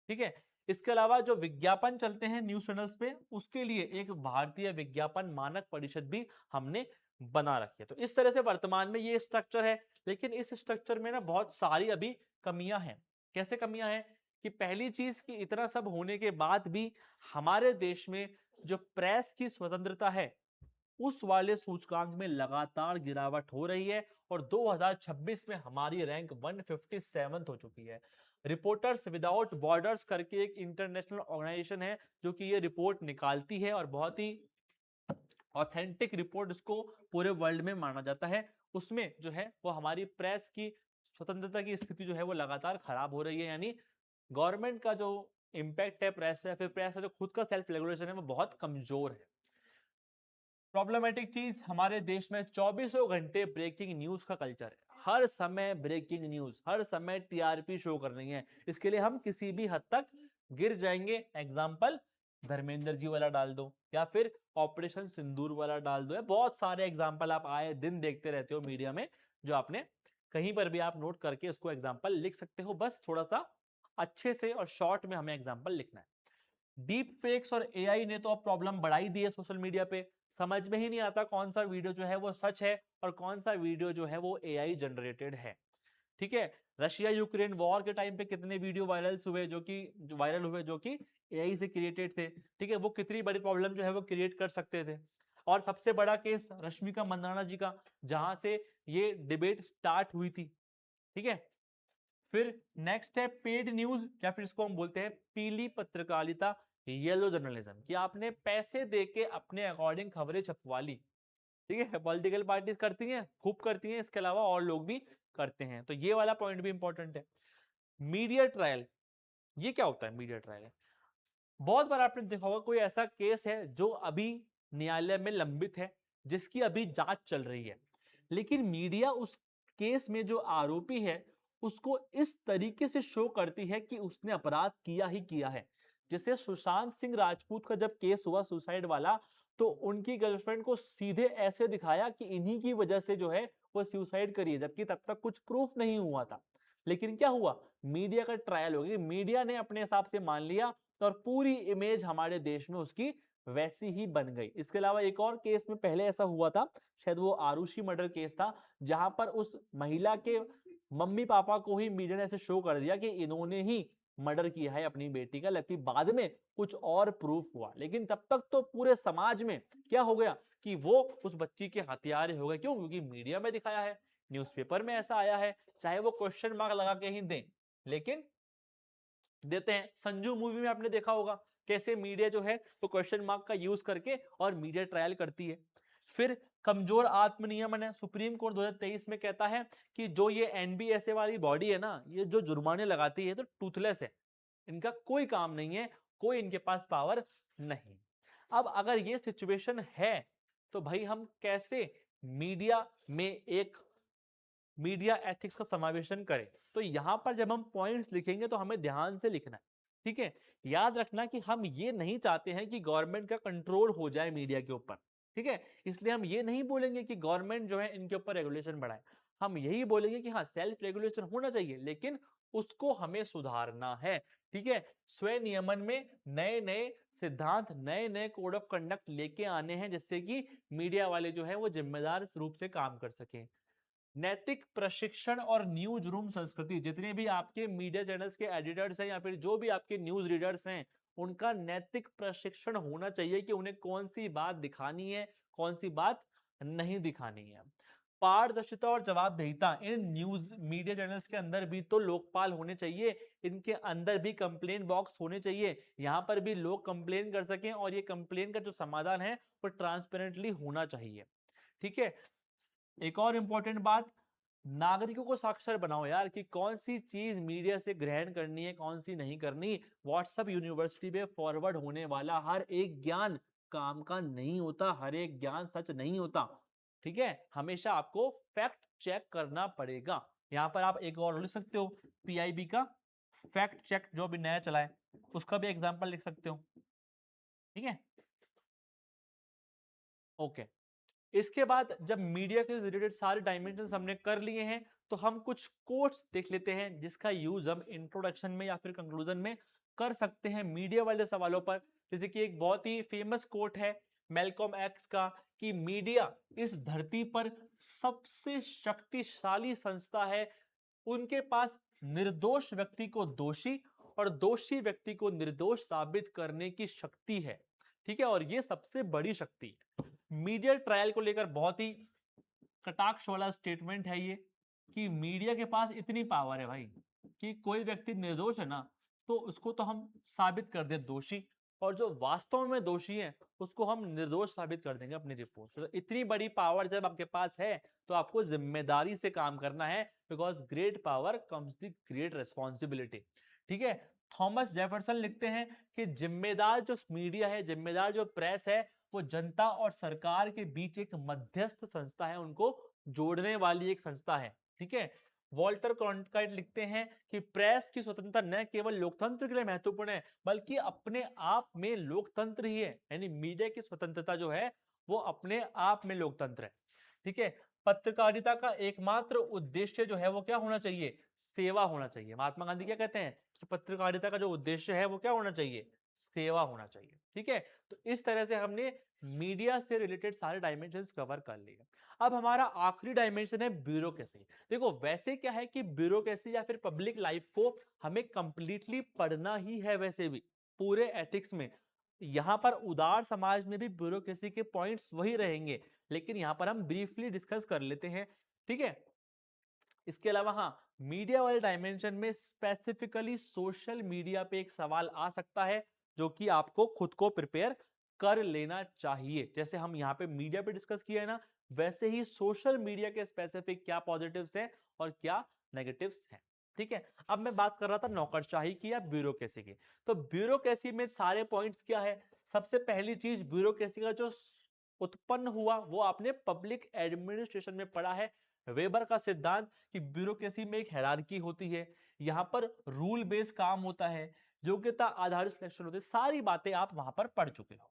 ठीक है, इसके अलावा जो विज्ञापन चलते हैं न्यूज चैनल्स पे, उसके लिए एक भारतीय विज्ञापन मानक परिषद भी हमने बना रखी है। तो इस तरह से वर्तमान में ये स्ट्रक्चर है, लेकिन इस स्ट्रक्चर में ना बहुत सारी अभी कमियां हैं। कैसे कमियां हैं कि पहली चीज कि इतना सब होने के बाद भी हमारे देश में जो प्रेस की स्वतंत्रता है उस वाले सूचकांक में लगातार गिरावट हो रही है, और 2026 में हमारी रैंक 157 हो चुकी है। रिपोर्टर्स विदाउट बॉर्डर्स करके एक इंटरनेशनल ऑर्गेनाइजेशन है जो कि ये रिपोर्ट निकालती है, और बहुत ही ऑथेंटिक रिपोर्ट इसको पूरे वर्ल्ड में माना जाता है। उसमें जो है वो हमारी प्रेस की स्वतंत्रता की स्थिति जो है वो लगातार खराब हो रही है। यानी गवर्नमेंट का जो इम्पैक्ट है प्रेस पे, या फिर प्रेस का जो खुद का सेल्फ रेगुलेशन है वो बहुत कमजोर है। प्रॉब्लमेटिक चीज, हमारे देश में 24 घंटे ब्रेकिंग न्यूज का कल्चर है। हर समय ब्रेकिंग न्यूज, हर समय टीआरपी शो कर रही है। इसके लिए हम किसी भी हद तक गिर जाएंगे। एग्जाम्पल धर्मेंद्र जी वाला डाल दो, या फिर ऑपरेशन सिंदूर वाला डाल दो, या बहुत सारे एग्जाम्पल आप आए दिन देखते रहते हो मीडिया में, जो आपने कहीं पर भी आप नोट करके उसको एग्जाम्पल लिख सकते हो। बस थोड़ा सा अच्छे से और शॉर्ट में हमें एग्जाम्पल लिखना है। डीप फेक्स और एआई ने तो अब प्रॉब्लम बढ़ा ही दी है सोशल मीडिया पे। समझ में ही नहीं आता कौन सा वीडियो जो है वो सच है और कौन सा वीडियो जो है वो एआई जनरेटेड है। ठीक है, रशिया यूक्रेन वॉर के टाइम पे कितने वीडियो वायरल हुए जो कि एआई से क्रिएटेड थे। ठीक है, वो कितनी बड़ी प्रॉब्लम जो है वो क्रिएट कर सकते थे। और सबसे बड़ा केस रश्मिका मंदाना जी का, जहां से ये डिबेट स्टार्ट हुई थी। ठीक है, फिर नेक्स्ट है पेड न्यूज, या फिर इसको हम बोलते हैं पीली पत्रकारिता, येलो जर्नलिज्म, कि आपने पैसे देके अपने अकॉर्डिंग खबरें छपवा ली। ठीक है, पॉलिटिकल पार्टीज करती हैं, खूब करती हैं, इसके अलावा और लोग भी करते हैं। तो ये वाला पॉइंट भी इंपॉर्टेंट है। मीडिया ट्रायल, ये क्या होता है मीडिया ट्रायल? बहुत बार आपने देखा होगा कोई ऐसा केस है जो अभी न्यायालय में लंबित है, जिसकी अभी जांच चल रही है, लेकिन मीडिया उस केस में जो आरोपी है उसको इस तरीके से शो करती है कि उसने अपराध किया ही किया है। जैसे सुशांत सिंह राजपूत का जब केस हुआ सुसाइड वाला, तो उनकी गर्लफ्रेंड को सीधे ऐसे दिखाया कि इन्हीं की वजह से जो है वो सुसाइड करी है, जबकि तब तक कुछ प्रूफ नहीं हुआ था। लेकिन क्या हुआ, मीडिया का ट्रायल हो गया, मीडिया ने अपने हिसाब से मान लिया, तो और पूरी इमेज हमारे देश में उसकी वैसी ही बन गई। इसके अलावा एक और केस में पहले ऐसा हुआ था, शायद वो आरुषि मर्डर केस था, जहां पर उस महिला के मम्मी पापा को ही मीडिया ने ऐसे शो कर दिया कि इन्होंने ही मर्डर किया है अपनी बेटी का, जबकि बाद में कुछ और प्रूफ हुआ। लेकिन तब तक तो पूरे समाज में क्या हो गया कि वो उस बच्ची के हत्यारे हो गए। क्यों? क्योंकि मीडिया में दिखाया है, न्यूज़पेपर में ऐसा आया है, चाहे वो क्वेश्चन मार्क लगा के ही दें, लेकिन देते हैं। संजू मूवी में आपने देखा होगा कैसे मीडिया जो है वो क्वेश्चन मार्क का यूज करके और मीडिया ट्रायल करती है। फिर कमजोर आत्मनियमन है। सुप्रीम कोर्ट 2023 में कहता है कि जो ये एनबीएसए वाली बॉडी है ना, ये जो जुर्माने लगाती है तो टूथलेस है, इनका कोई काम नहीं है, कोई इनके पास पावर नहीं। अब अगर ये सिचुएशन है तो भाई हम कैसे मीडिया में एक मीडिया एथिक्स का समावेशन करें। तो यहां पर जब हम पॉइंट्स लिखेंगे तो हमें ध्यान से लिखना है, ठीक है। याद रखना कि हम ये नहीं चाहते हैं कि गवर्नमेंट का कंट्रोल हो जाए मीडिया के ऊपर, ठीक है। इसलिए हम ये नहीं बोलेंगे कि गवर्नमेंट जो है इनके ऊपर रेगुलेशन बढ़ाए। हम यही बोलेंगे कि हाँ सेल्फ रेगुलेशन होना चाहिए, लेकिन उसको हमें सुधारना है, ठीक है। स्वनियमन में नए नए सिद्धांत, नए नए कोड ऑफ कंडक्ट लेके आने हैं, जिससे कि मीडिया वाले जो है वो जिम्मेदार रूप से काम कर सकें। नैतिक प्रशिक्षण और न्यूज रूम संस्कृति, जितने भी आपके मीडिया चैनल्स के एडिटर्स हैं या फिर जो भी आपके न्यूज रीडर्स हैं, उनका नैतिक प्रशिक्षण होना चाहिए कि उन्हें कौन सी बात दिखानी है, कौन सी बात नहीं दिखानी है। पारदर्शिता और जवाबदेहिता, इन न्यूज मीडिया चैनल्स के अंदर भी तो लोकपाल होने चाहिए, इनके अंदर भी कंप्लेन बॉक्स होने चाहिए, यहाँ पर भी लोग कंप्लेन कर सकें और ये कंप्लेन का जो समाधान है वो ट्रांसपेरेंटली होना चाहिए, ठीक है। एक और इंपॉर्टेंट बात, नागरिकों को साक्षर बनाओ यार कि कौन सी चीज मीडिया से ग्रहण करनी है, कौन सी नहीं करनी। व्हाट्सएप यूनिवर्सिटी में फॉरवर्ड होने वाला हर एक ज्ञान काम का नहीं होता, हर एक ज्ञान सच नहीं होता, ठीक है। हमेशा आपको फैक्ट चेक करना पड़ेगा। यहाँ पर आप एक और लिख सकते हो, पीआईबी का फैक्ट चेक जो भी नया चला है उसका भी एग्जाम्पल लिख सकते हो, ठीक है। ओके, इसके बाद जब मीडिया के रिलेटेड सारे डायमेंशंस हमने कर लिए हैं, तो हम कुछ कोट्स देख लेते हैं जिसका यूज हम इंट्रोडक्शन में या फिर कंक्लूजन में कर सकते हैं मीडिया वाले सवालों पर। जैसे कि एक बहुत ही फेमस कोट है मेलकॉम एक्स का कि मीडिया इस धरती पर सबसे शक्तिशाली संस्था है, उनके पास निर्दोष व्यक्ति को दोषी और दोषी व्यक्ति को निर्दोष साबित करने की शक्ति है, ठीक है। और ये सबसे बड़ी शक्ति है। मीडिया ट्रायल को लेकर बहुत ही कटाक्ष वाला स्टेटमेंट है ये, कि मीडिया के पास इतनी पावर है भाई कि कोई व्यक्ति निर्दोष है ना, तो उसको तो हम साबित कर दे दोषी, और जो वास्तव में दोषी है उसको हम निर्दोष साबित कर देंगे अपनी रिपोर्ट। तो इतनी बड़ी पावर जब आपके पास है तो आपको जिम्मेदारी से काम करना है, because great power comes the great responsibility, ठीक है। थॉमस जेफरसन लिखते हैं कि जिम्मेदार जो मीडिया है, जिम्मेदार जो प्रेस है, वो जनता और सरकार के बीच एक मध्यस्थ संस्था है, उनको जोड़ने वाली एक संस्था है, ठीक है। वॉल्टर क्रॉन्टकाइट लिखते हैं कि प्रेस की स्वतंत्रता न केवल लोकतंत्र के लिए महत्वपूर्ण है, बल्कि अपने आप में लोकतंत्र ही है। यानी मीडिया की स्वतंत्रता जो है वो अपने आप में लोकतंत्र है, ठीक है। पत्रकारिता का एकमात्र उद्देश्य जो है वो क्या होना चाहिए? सेवा होना चाहिए। महात्मा गांधी क्या कहते हैं कि पत्रकारिता का जो उद्देश्य है वो क्या होना चाहिए? सेवा होना चाहिए, ठीक है। तो इस तरह से हमने मीडिया से रिलेटेड सारे डायमेंशंस कवर कर लिए। अब हमारा आखिरी डायमेंशन है ब्यूरोक्रेसी। देखो वैसे क्या है कि ब्यूरोक्रेसी या फिर पब्लिक लाइफ को हमें कंप्लीटली पढ़ना ही है, वैसे भी पूरे एथिक्स में। यहाँ पर उदार समाज में भी ब्यूरोक्रेसी के पॉइंट्स वही रहेंगे, लेकिन यहाँ पर हम ब्रीफली डिस्कस कर लेते हैं, ठीक है। इसके अलावा हाँ, मीडिया वाले डायमेंशन में स्पेसिफिकली सोशल मीडिया पे एक सवाल आ सकता है जो कि आपको खुद को प्रिपेयर कर लेना चाहिए। जैसे हम यहाँ पे मीडिया पे डिस्कस किया है ना, वैसे ही सोशल मीडिया के स्पेसिफिक क्या पॉजिटिव्स हैं और क्या नेगेटिव्स हैं, ठीक है। अब मैं बात कर रहा था नौकरशाही की या ब्यूरोक्रेसी की। तो ब्यूरोक्रेसी में सारे पॉइंट्स क्या है? सबसे पहली चीज, ब्यूरोक्रेसी का जो उत्पन्न हुआ वो आपने पब्लिक एडमिनिस्ट्रेशन में पढ़ा है, वेबर का सिद्धांत कि ब्यूरोक्रेसी में एक हायरार्की होती है, यहाँ पर रूल बेस्ड काम होता है, योग्यता आधारित सिलेक्शन होते हैं, सारी बातें आप वहां पर पढ़ चुके हो,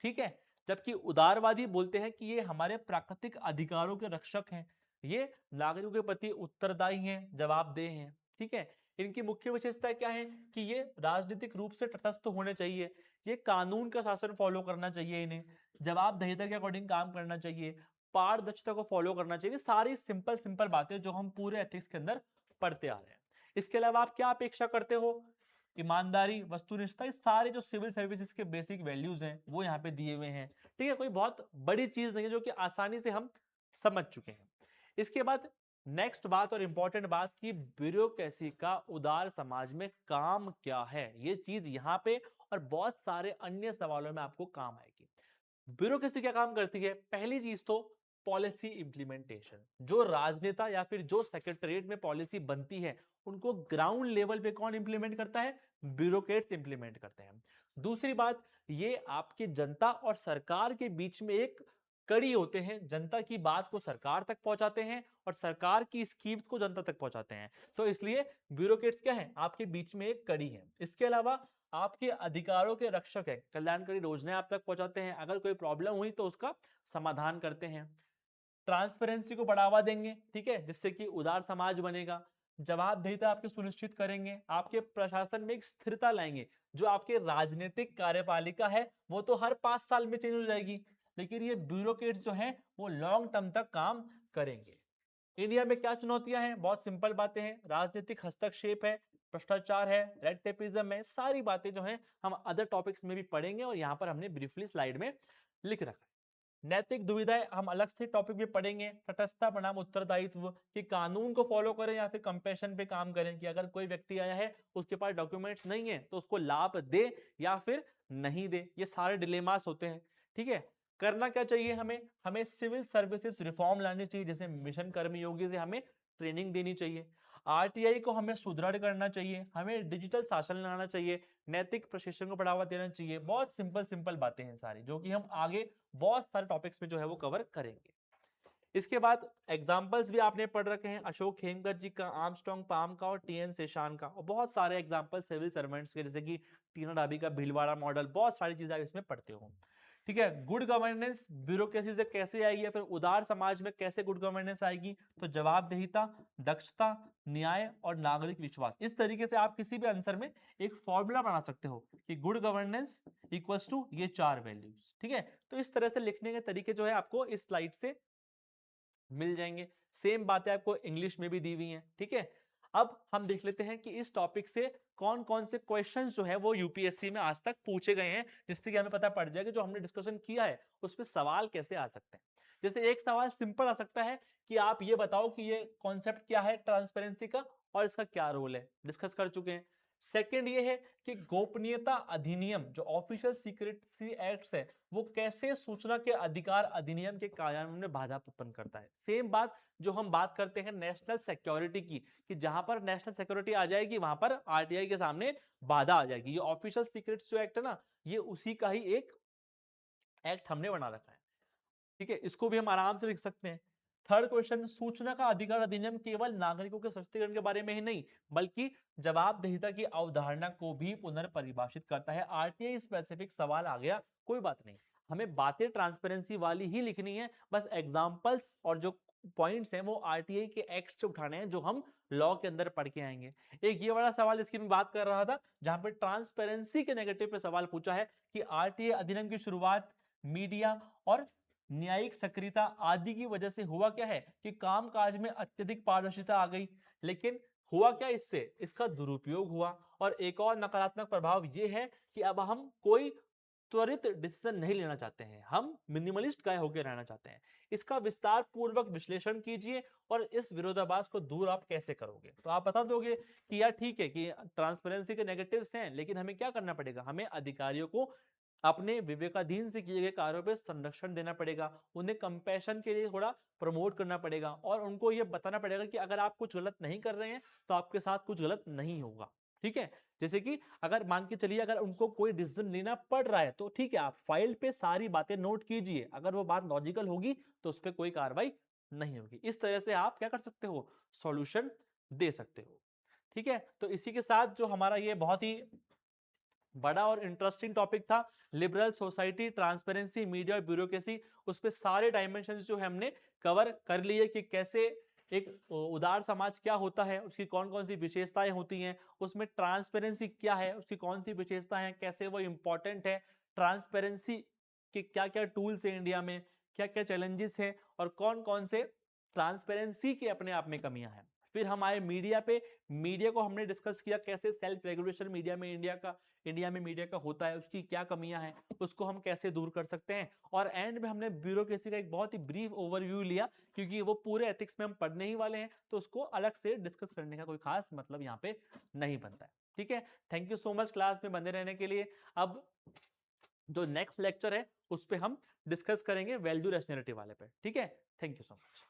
ठीक है। जबकि उदारवादी बोलते हैं कि ये हमारे प्राकृतिक अधिकारों के रक्षक हैं, ये नागरिकों के प्रति उत्तरदायी हैं, जवाबदेह हैं, ठीक है। इनकी मुख्य विशेषता क्या है कि ये राजनीतिक रूप से तटस्थ होने चाहिए, ये कानून का शासन फॉलो करना चाहिए, इन्हें जवाबदेहिता के अकॉर्डिंग काम करना चाहिए, पारदर्शिता को फॉलो करना चाहिए। सारी सिंपल सिंपल बातें जो हम पूरे एथिक्स के अंदर पढ़ते आ रहे हैं। इसके अलावा आप क्या अपेक्षा करते हो? ईमानदारी, वस्तुनिष्ठता, ये सारे जो सिविल सर्विसेज के बेसिक वैल्यूज हैं वो यहाँ पे दिए हुए हैं, ठीक है। कोई बहुत बड़ी चीज नहीं है, जो कि आसानी से हम समझ चुके हैं। इसके बाद नेक्स्ट बात और इंपॉर्टेंट बात की ब्यूरोक्रेसी का उदार समाज में काम क्या है, ये चीज यहाँ पे और बहुत सारे अन्य सवालों में आपको काम आएगी। ब्यूरोक्रेसी क्या काम करती है? पहली चीज तो पॉलिसी इंप्लीमेंटेशन। जो राजनेता या फिर जो सेक्रेटरीट में पॉलिसी बनती है उनको ग्राउंड लेवल पे कौन इंप्लीमेंट करता है? ब्यूरोक्रेट्स इंप्लीमेंट करते हैं। दूसरी बात, ये आपकी जनता और सरकार के बीच में एक कड़ी होते हैं, जनता की बात को सरकार तक पहुंचाते हैं और सरकार की स्कीम्स को जनता तक पहुंचाते हैं। तो इसलिए ब्यूरोक्रेट्स क्या है, आपके बीच में एक कड़ी है। इसके अलावा आपके अधिकारों के रक्षक है, कल्याणकारी योजनाएं आप तक पहुंचाते हैं, अगर कोई प्रॉब्लम हुई तो उसका समाधान करते हैं। ट्रांसपेरेंसी को बढ़ावा देंगे, ठीक है, जिससे कि उदार समाज बनेगा। जवाबदेहिता आपकी सुनिश्चित करेंगे, आपके प्रशासन में एक स्थिरता लाएंगे। जो आपके राजनीतिक कार्यपालिका है वो तो हर 5 साल में चेंज हो जाएगी, लेकिन ये ब्यूरोक्रेट्स जो हैं वो लॉन्ग टर्म तक काम करेंगे। इंडिया में क्या चुनौतियां हैं, बहुत सिंपल बातें हैं, राजनीतिक हस्तक्षेप है, भ्रष्टाचार है, रेड टेपिज्म है, सारी बातें जो हैं हम अदर टॉपिक्स में भी पढ़ेंगे और यहाँ पर हमने ब्रीफली स्लाइड में लिख रखा है। नैतिक दुविधाएं हम अलग से टॉपिक में पढ़ेंगे। तटस्थता बनाम उत्तरदायित्व, कि कानून को फॉलो करें या फिर कंपैशन पे काम करें, कि अगर कोई व्यक्ति आया है उसके पास डॉक्यूमेंट्स नहीं है तो उसको लाभ दे या फिर नहीं दे, ये सारे डिलेमास होते हैं। ठीक है, करना क्या चाहिए हमें, हमें सिविल सर्विसेज रिफॉर्म लानी चाहिए, जैसे मिशन कर्मयोगी से हमें ट्रेनिंग देनी चाहिए। आरटीआई को हमें सुदृढ़ करना चाहिए, हमें डिजिटल शासन लाना चाहिए, नैतिक प्रशिक्षण को बढ़ावा देना चाहिए। बहुत सिंपल सिंपल बातें हैं सारी, जो कि हम आगे बहुत सारे टॉपिक्स में जो है वो कवर करेंगे। इसके बाद एग्जाम्पल्स भी आपने पढ़ रखे हैं, अशोक हेमगत जी का, आर्मस्ट्रांग पाम का और टीएन शेषान का, और बहुत सारे एग्जाम्पल सिविल सर्वेंट्स के, जैसे कि टीना डाबी का भीलवाड़ा मॉडल, बहुत सारी चीजें आप इसमें पढ़ते हो। ठीक है, गुड गवर्नेंस ब्यूरोक्रेसी से कैसे आएगी या फिर उदार समाज में कैसे गुड गवर्नेंस आएगी, तो जवाबदेहिता, दक्षता, न्याय और नागरिक विश्वास, इस तरीके से आप किसी भी आंसर में एक फॉर्मूला बना सकते हो कि गुड गवर्नेंस इक्वल्स टू ये 4 वैल्यूज। ठीक है, तो इस तरह से लिखने के तरीके जो है आपको इस स्लाइड से मिल जाएंगे। सेम बातें आपको इंग्लिश में भी दी हुई हैं। ठीक है, अब हम देख लेते हैं कि इस टॉपिक से कौन कौन से क्वेश्चंस जो है वो यूपीएससी में आज तक पूछे गए हैं, जिससे कि हमें पता पड़ जाए कि जो हमने डिस्कशन किया है उस पर सवाल कैसे आ सकते हैं। जैसे एक सवाल सिंपल आ सकता है कि आप ये बताओ कि ये कॉन्सेप्ट क्या है ट्रांसपेरेंसी का और इसका क्या रोल है, डिस्कस कर चुके हैं। सेकंड ये है कि गोपनीयता अधिनियम जो ऑफिशियल सीक्रेसी एक्ट है वो कैसे सूचना के अधिकार अधिनियम के कार्यान्वयन में बाधा उत्पन्न करता है। सेम बात जो हम बात करते हैं नेशनल सिक्योरिटी की, कि जहां पर नेशनल सिक्योरिटी आ जाएगी वहां पर आरटीआई के सामने बाधा आ जाएगी। ये ऑफिशियल सीक्रेट्स जो एक्ट है ना, ये उसी का ही एक एक्ट हमने बना रखा है। ठीक है, इसको भी हम आराम से लिख सकते हैं। थर्ड क्वेश्चन, सूचना का अधिकार अधिनियम केवल नागरिकों के सशक्तिकरण के बारे में ही नहीं बल्कि जवाबदेहिता की अवधारणा को भी पुनर्परिभाषित करता है। आरटीआई स्पेसिफिक सवाल आ गया, कोई बात नहीं, हमें बातें ट्रांसपेरेंसी वाली ही लिखनी है, बस एग्जांपल्स और जो पॉइंट्स हैं वो आरटीआई के एक्ट से उठाने हैं जो हम लॉ के अंदर पढ़ के आएंगे। एक ये वाला सवाल इसकी मैं बात कर रहा था जहां पे ट्रांसपेरेंसी के नेगेटिव पे सवाल पूछा है कि आरटीआई अधिनियम की शुरुआत मीडिया और न्यायिक सक्रियता आदि की वजह से हुआ क्या है कि कामकाज में अत्यधिक पारदर्शिता आ गई, लेकिन हुआ क्या इससे, इसका दुरुपयोग हुआ। और एक और नकारात्मक प्रभाव ये है कि अब हम कोई त्वरित डिसीजन नहीं लेना चाहते हैं, हम मिनिमलिस्ट गाय होकर रहना चाहते हैं। इसका विस्तार पूर्वक विश्लेषण कीजिए और इस विरोधाभास को दूर आप कैसे करोगे। तो आप बता दोगे कि यार ठीक है कि ट्रांसपेरेंसी के नेगेटिव्स हैं, लेकिन हमें क्या करना पड़ेगा, हमें अधिकारियों को अपने विवेकाधीन से किए गए कार्यों पे संरक्षण देना पड़ेगा, उन्हें कंपैशन के लिए थोड़ा प्रमोट करना पड़ेगा और उनको ये बताना पड़ेगा कि अगर आप कुछ गलत नहीं कर रहे हैं तो आपके साथ कुछ गलत नहीं होगा। ठीक है, जैसे कि अगर मान के चलिए अगर उनको कोई डिसीजन लेना पड़ रहा है तो ठीक है, आप फाइल पे सारी बातें नोट कीजिए, अगर वो बात लॉजिकल होगी तो उस पर कोई कार्रवाई नहीं होगी। इस तरह से आप क्या कर सकते हो, सॉल्यूशन दे सकते हो। ठीक है, तो इसी के साथ जो हमारा ये बहुत ही बड़ा और इंटरेस्टिंग टॉपिक था, लिबरल सोसाइटी, ट्रांसपेरेंसी, मीडिया और ब्यूरोक्रेसी, उस पे सारे डायमेंशंस जो है हमने कवर कर लिए कि कैसे एक उदार समाज क्या होता है, उसकी कौन कौन सी विशेषताएं होती हैं, उसमें ट्रांसपेरेंसी क्या है, उसकी कौन सी विशेषताएं हैं, कैसे वो इंपॉर्टेंट है, ट्रांसपेरेंसी के क्या क्या टूल्स हैं इंडिया में, क्या क्या चैलेंजेस हैं और कौन कौन से ट्रांसपेरेंसी के अपने आप में कमियां हैं। फिर हम आए मीडिया पे, मीडिया को हमने डिस्कस किया कैसे सेल्फ रेगुलेशन मीडिया में इंडिया में मीडिया का होता है, उसकी क्या कमियां हैं, उसको हम कैसे दूर कर सकते हैं। और एंड में हमने ब्यूरोक्रेसी का एक बहुत ही ब्रीफ ओवरव्यू लिया, क्योंकि वो पूरे एथिक्स में हम पढ़ने ही वाले हैं तो उसको अलग से डिस्कस करने का कोई खास मतलब यहाँ पे नहीं बनता है। ठीक है, thank you so much class में बने रहने के लिए। अब जो नेक्स्ट लेक्चर है उस पर हम डिस्कस करेंगे वैल्यू रैशनैलिटी वाले पे। ठीक है, थैंक यू सो मच।